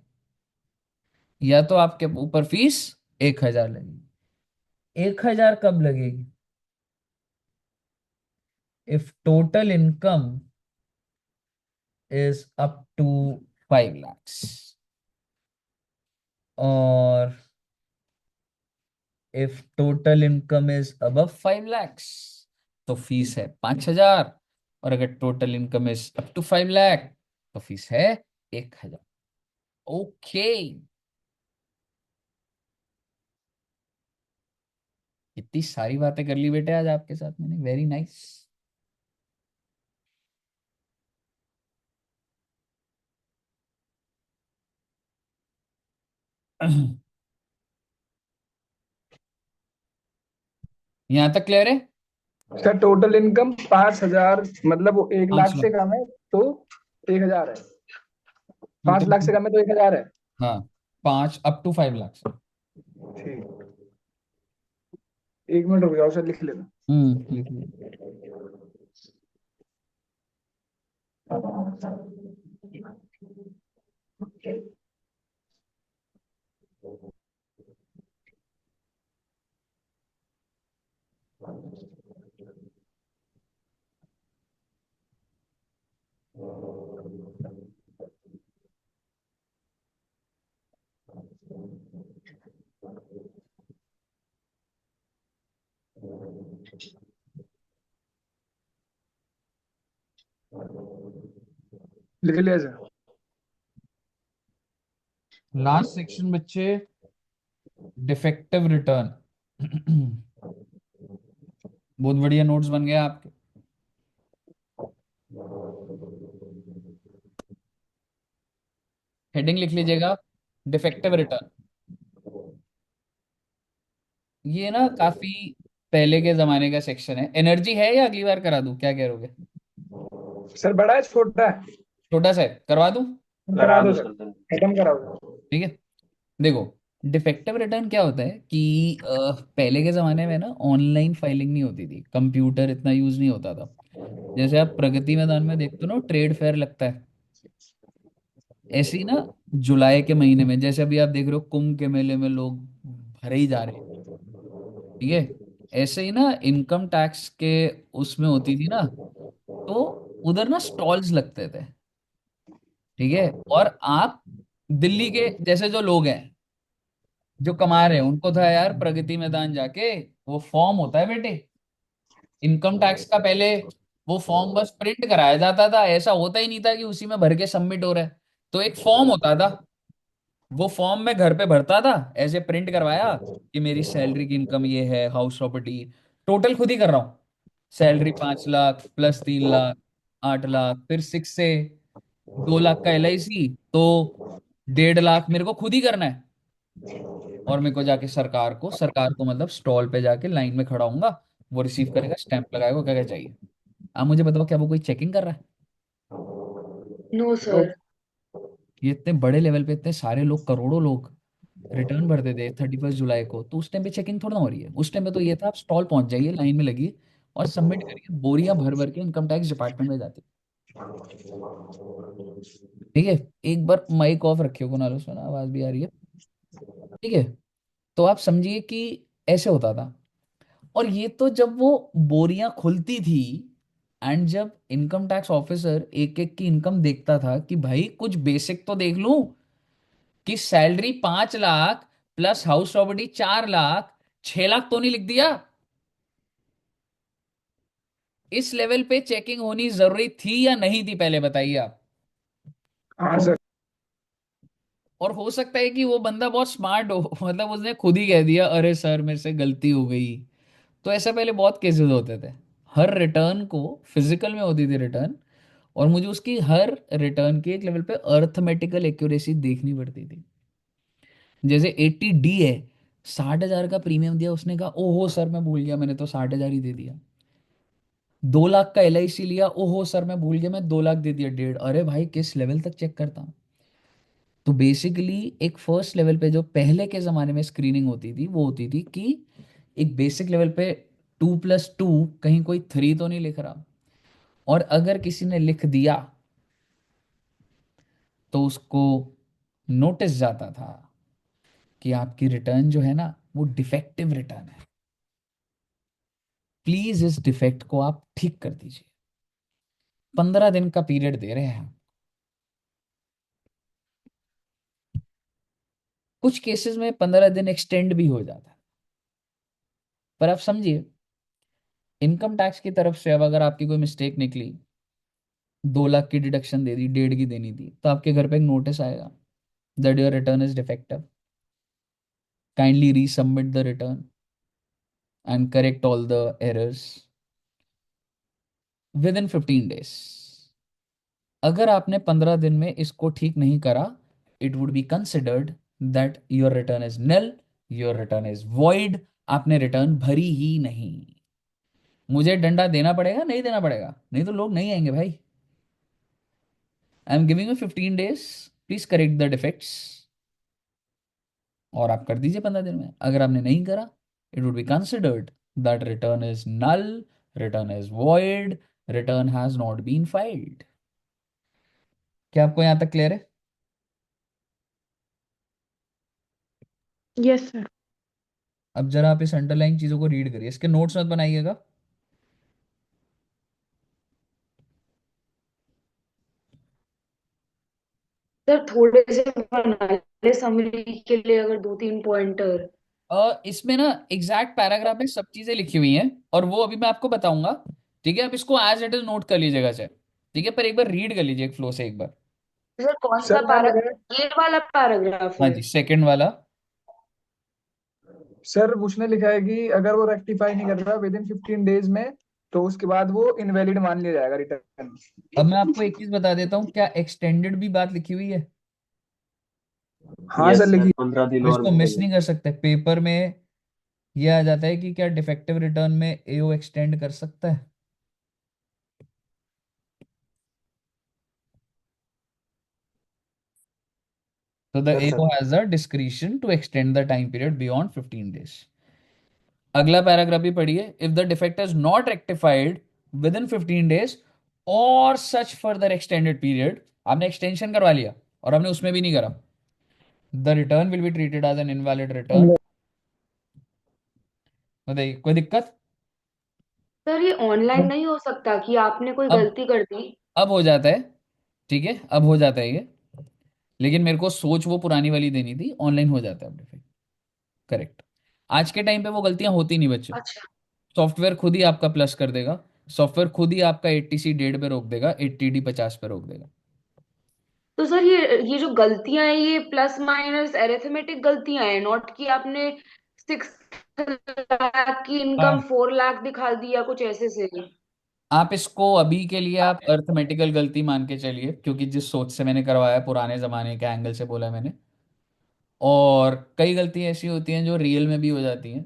या तो आपके ऊपर फीस 1,000 लगेगी। 1,000 कब लगेगी? If total income is up to 5 lakhs, और if total income is above 5 lakhs तो फीस है 5,000, और अगर total income is up to 5 lakh तो फीस है 1,000। ओके, इतनी सारी बातें कर ली बेटे आज आपके साथ मैंने, वेरी नाइस। यहाँ तक क्लियर है? सर टोटल इनकम 5,000, मतलब वो 1 लाख 5 लाख। से कम है तो 1,000 है। हाँ 5 लाख से कम है तो 1,000 है। हाँ, 5 अप टू 5 लाख। ठीक। 1 मिनट रुक जाओ सर, लिख लेना। लिख लो। लिख लिया सर। लास्ट सेक्शन बच्चे, डिफेक्टिव रिटर्न। बहुत बढ़िया नोट्स बन गए आपके। हेडिंग लिख लीजिएगा, डिफेक्टिव रिटर्न। ये ना काफी पहले के जमाने का सेक्शन है। एनर्जी है या अगली बार करा दूं, क्या कह रहोगे? सर बड़ा है छोटा है? छोटा सा है, करवा दूं? करा करा दो दो सर। सर तुम। खत्म कराओ। ठीक है, देखो, डिफेक्टिव रिटर्न क्या होता है कि पहले के ज़माने में ना ऑनलाइन फाइलिंग नहीं होती थी, कंप्यूटर इतना यूज़ नहीं होता था। जैसे आप प्रगति मैदान में देखते हो ना, ट्रेड फेयर लगता है, ऐसे ही ना जुलाई के महीने में, जैसे अभी आप देख रहे हो कुंभ के मेले में लोग भरे ही जा रहे हैं, ठीक है, ऐसे ही ना इनकम टैक्स के उसमें होती थी ना, तो उधर ना स्टॉल्स लगते थे, ठीक है, और आप दिल्ली के जैसे जो लोग हैं जो कमा रहे हैं उनको था यार प्रगति मैदान जाके, वो फॉर्म होता है बेटे इनकम टैक्स का, पहले वो फॉर्म बस प्रिंट कराया जाता था, ऐसा होता ही नहीं था कि उसी में भर के सबमिट हो रहा है। तो एक फॉर्म होता था, वो फॉर्म मैं घर पे भरता था, ऐसे प्रिंट करवाया कि मेरी सैलरी की इनकम ये है, हाउस प्रॉपर्टी टोटल खुद ही कर रहा हूँ, सैलरी 5 लाख प्लस 3 लाख 8 लाख, फिर 6 से 2 लाख का LIC, तो 1.5 लाख मेरे को खुद ही करना है। और मेरे को जाके सरकार को मतलब स्टॉल पे जाके लाइन में खड़ा होऊंगा, वो रिसीव करेगा, स्टैंप लगाएगा, क्या क्या चाहिए। आप मुझे बताओ, क्या वो कोई चेकिंग कर रहा है? नो तो सर। ये इतने बड़े लेवल पे इतने सारे लोग, करोड़ों लोग रिटर्न भरते थे 31 जुलाई को, तो उस टाइम पे चेकिंग थोड़ा ना हो रही है। उस टाइम पे तो ये था, आप स्टॉल पहुंच जाइए, लाइन में लगिए और सबमिट करिए, बोरियां भर भर के इनकम टैक्स डिपार्टमेंट में जाती। ठीक है, एक बार माइक ऑफ रखियो कुणाल, सुना आवाज भी आ रही है? ठीक है, तो आप समझिए कि ऐसे होता था। और ये तो जब वो बोरियां खुलती थी, एंड जब इनकम टैक्स ऑफिसर एक एक की इनकम देखता था कि भाई कुछ बेसिक तो देख लूं, कि salary 5 lakh plus house property 4 lakh, 6 lakh तो नहीं लिख दिया। इस लेवल पे चेकिंग होनी जरूरी थी या नहीं थी, पहले बताइए आप। हाँ सर। और हो सकता है कि वो बंदा बहुत स्मार्ट हो, मतलब उसने खुद ही कह दिया अरे सर मेरे से गलती हो गई। तो ऐसा पहले बहुत केसेस होते थे। हर रिटर्न को, फिजिकल में होती थी रिटर्न, और मुझे उसकी हर रिटर्न के एक लेवल पे अर्थमेटिकल एक्यूरेसी देखनी पड़ती थी। जैसे 80D है, 60,000 का प्रीमियम दिया, उसने कहा ओहो सर मैं भूल गया, मैंने तो 60,000 ही दे दिया। 2 लाख का LIC लिया, ओहो सर मैं भूल गया, मैं 2 लाख दे दिया, डेढ़। अरे भाई किस लेवल तक चेक करता हूँ। तो बेसिकली एक फर्स्ट लेवल पे जो पहले के ज़माने में स्क्रीनिंग होती थी वो होती थी कि एक बेसिक लेवल पे 2+2 कहीं कोई 3 तो नहीं लिख रहा, और अगर किसी ने लिख दिया तो उसको नोटिस जाता था कि आपकी रिटर्न जो है ना वो डिफेक्टिव रिटर्न है, प्लीज इस डिफेक्ट को आप ठीक कर दीजिए। 15 दिन का पीरियड दे रहे हैं हम। कुछ केसेस में 15 दिन एक्सटेंड भी हो जाता है। पर आप समझिए, इनकम टैक्स की तरफ से अब अगर आपकी कोई मिस्टेक निकली, 2 लाख की डिडक्शन दे दी, डेढ़ की देनी थी, तो आपके घर पे एक नोटिस आएगा that your return is defective, kindly resubmit the return and correct all the errors with in 15 days। अगर आपने 15 दिन में इसको ठीक नहीं करा, it would be considered that your return is nil, your return is void, आपने रिटर्न भरी ही नहीं। मुझे डंडा देना पड़ेगा, नहीं देना पड़ेगा? नहीं तो लोग नहीं आएंगे भाई। I am giving you 15 days, please correct the defects, और आप कर दीजिए 15 दिन में। अगर आपने नहीं करा, it would be considered that return is null, return is void, return has not been filed. क्या आपको यहां तक क्लियर है? Yes sir. अब जरा आप इस अंडरलाइन चीजों को रीड करिए, इसके नोट्स मत बनाइएगा। सर थोड़े से बना ले समरी के लिए, अगर 2-3 पॉइंटर। इसमें ना एग्जैक्ट पैराग्राफ में सब चीजें लिखी हुई हैं, और वो अभी मैं आपको बताऊंगा। ठीक है, आप इसको एज इट इज नोट कर लीजिएगा चाहे। ठीक है, पर एक बार रीड कर लीजिए एक फ्लो से एक बार। सर कौन सा सर यहाँ लग रहा है, ये वाला पैराग्राफ हाँ है? जी, सेकंड वाला। सर उसने लिखा है कि अगर वो रेक्टिफाई नहीं कर रहा विद इन 15 डेज में, तो उसके बाद वो इनवैलिड मान लिया जाएगा रिटर्न। अब मैं आपको एक चीज बता देता हूँ, क्या एक्सटेंडेड भी बात लिखी हुई है? हाँ सर यस सर, लिखी। 15 दिन तो और इसको मिस मिलेंगे। नहीं कर सकते। पेपर में ये आ जाता है कि क्या डिफेक्टिव रिटर्न में AO एक्सटेंड कर सकता है? So the yes sir. AO has the discretion to extend the time period beyond 15 days. अगला पैराग्राफ भी पढ़िए। If the defect is not rectified within 15 days or such further extended period, आपने extension करवा लिया और हमने उसमें भी नहीं करा, the return will be treated as an invalid return. बताइए कोई दिक्कत? सर ये ऑनलाइन नहीं हो सकता कि आपने कोई अब गलती कर दी? अब हो जाता है। ठीक है, अब हो जाता है ये, लेकिन मेरे को सोच वो पुरानी वाली देनी थी। ऑनलाइन हो जाता है अब डिफेक्ट, करेक्ट। आज के टाइम पे वो गलतियां होती नहीं बच्चे। अच्छा। सॉफ्टवेयर खुद ही आपका प्लस कर देगा, सॉफ्टवेयर खुद ही आपका 80C 1.5 पे रोक देगा, 80D 50 पे रोक देगा। तो सर ये जो गलतियां हैं, ये प्लस माइनस अरिथमेटिक गलतियां हैं, नॉट कि आपने 6 लाख की इनकम हाँ, 4 लाख दिखा दी या कुछ ऐसे से। आप इसको अभी के लिए आप अर्थमेटिकल गलती मान के चलिए, क्योंकि जिस सोच से मैंने करवाया, पुराने जमाने के एंगल से बोला मैंने। और कई गलतियां ऐसी होती हैं जो रियल में भी हो जाती हैं।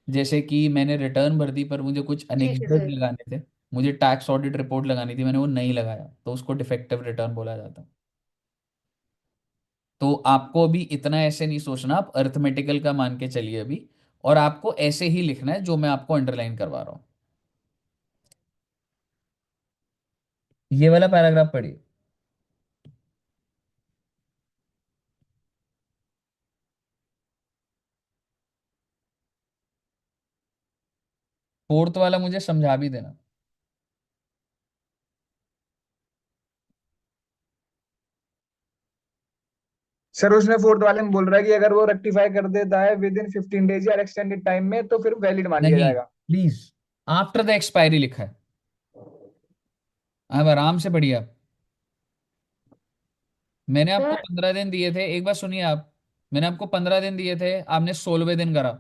जैसे कि मैंने रिटर्न भर दी पर मुझे कुछ ठीक है अनेक्डोट सर। लगाने थे, मुझे टैक्स ऑडिट रिपोर्ट लगानी थी, मैंने वो नहीं लगाया, तो उसको डिफेक्टिव रिटर्न बोला जाता है। तो आपको अभी इतना ऐसे नहीं सोचना, आप अर्थमेटिकल का मान के चलिए अभी, और आपको ऐसे ही लिखना है जो मैं आपको अंडरलाइन करवा रहा हूँ। ये वाला पैराग्राफ पढ़िए। फोर्थ वाला मुझे समझा भी देना। सर उसने फोर्थ वाले में बोल रहा है कि अगर वो रेक्टिफाई कर देता है विद इन 15 डेज या एक्सटेंडेड टाइम में, तो फिर वैलिड मान लिया नहीं, जाएगा। प्लीज, आफ्टर द एक्सपायरी लिखा है। अब आराम से पढ़िए आप। मैंने आपको सर 15 दिन दिए थे, एक बार सुनिए आप। मैंने आपको 15 दिन दिए थे, आपने 16वें दिन करा,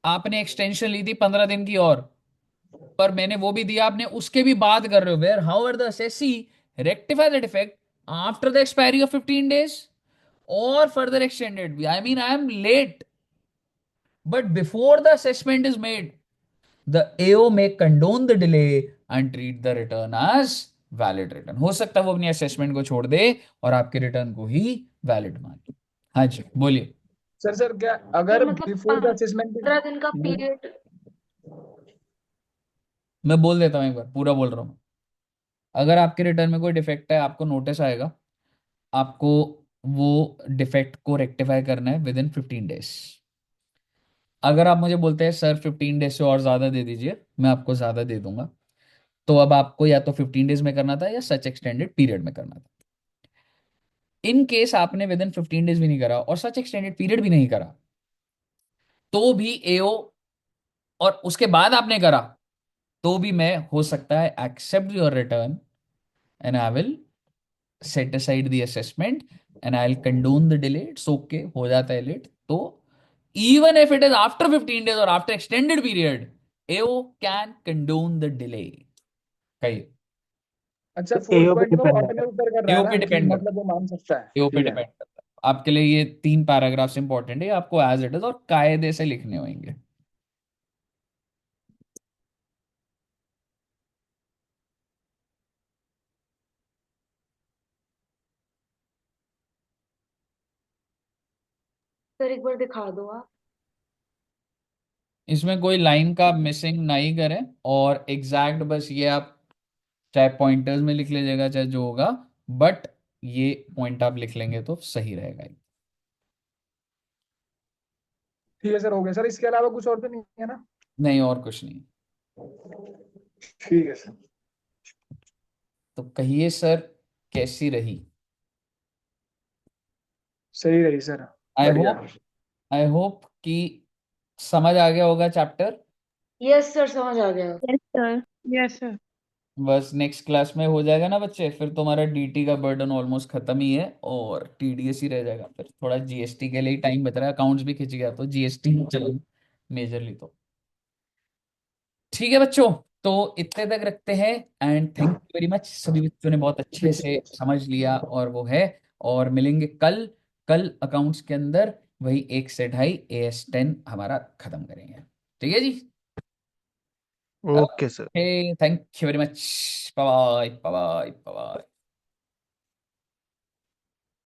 आपने एक्सटेंशन ली थी 15 दिन की और, पर मैंने वो भी दिया, आपने उसके भी बात कर रहे हो, where how are the SSC rectify the defect after the expiry of 15 days or further extended. I mean, I am late, but before the assessment is made, the AO may condone the delay and treat the return as valid return. हो सकता है वो अपनी assessment को छोड़ दे और आपके return को ही वैलिड माने। हाँ जी बोलिए। सर क्या सर अगर मतलब बिफोर द असेसमेंट 15 दिन का पीरियड। मैं बोल देता हूँ, एक बार पूरा बोल रहा हूँ। अगर आपके रिटर्न में कोई डिफेक्ट है, आपको नोटिस आएगा, आपको वो डिफेक्ट को रेक्टिफाई करना है विद इन 15 days। अगर आप मुझे बोलते हैं सर 15 days से और ज्यादा दे दीजिए, मैं आपको ज्यादा दे दूंगा, तो अब आपको या तो 15 days में करना था या सच एक्सटेंडेड पीरियड में करना था। इन केस आपने विद इन 15 days भी नहीं करा और सच एक्सटेंडेड पीरियड भी नहीं करा, तो भी एओ, और उसके बाद आपने करा, तो भी मैं हो सकता है except your return and I will set aside the assessment and I will condone the delay. It's okay, हो जाता है लेट तो, even if it is after 15 days और after extended period, AO can condone the delay. कहिए। अच्छा एओ पे 4.1 वो depend अपने है। ऊपर कर रहा एओ है पे ना कि डिपेंड करता मतलब वो मान सकता है। है, एओ पे ठीक है। डिपेंड करता है। आपके लिए ये 3 पैराग्राफ्स इंपॉर्टेंट है, आपको एज इट इज और कायदे से लिखने होंगे। सर एक बार दिखा दो आप। इसमें कोई लाइन का मिसिंग नहीं करें, और एग्जैक्ट बस ये आप चाहे पॉइंटर्स में लिख लीजिएगा चाहे जो होगा, बट ये पॉइंट आप लिख लेंगे तो सही रहेगा। ठीक है सर, हो गया सर, इसके अलावा कुछ और तो नहीं है ना? नहीं, और कुछ नहीं। ठीक है सर। तो कहिए सर, कैसी रही? सही रही सर। आई बढ़िया। होप, आई होप कि समझ आ गया होगा चैप्टर। यस सर, समझ आ गया। Yes sir. Yes sir. बस नेक्स्ट क्लास में हो जाएगा ना बच्चे, फिर तुम्हारा डीटी का बर्डन ऑलमोस्ट खत्म ही है और टीडीएस ही रह जाएगा। फिर थोड़ा जीएसटी के लिए ही टाइम बच रहा है, अकाउंट्स भी खिंच गया तो जीएसटी चलो मेजरली तो। ठीक है बच्चों, तो इतने तक रखते हैं। And thank you very much, सभी बच्चों ने बहुत अच्छे से समझ लिया और वो है। और मिलेंगे कल। कल अकाउंट्स के अंदर वही 1 से 2.5 AS10 हमारा खत्म करेंगे। ठीक है जी। Okay sir. Okay, thank you very much. Bye bye bye bye.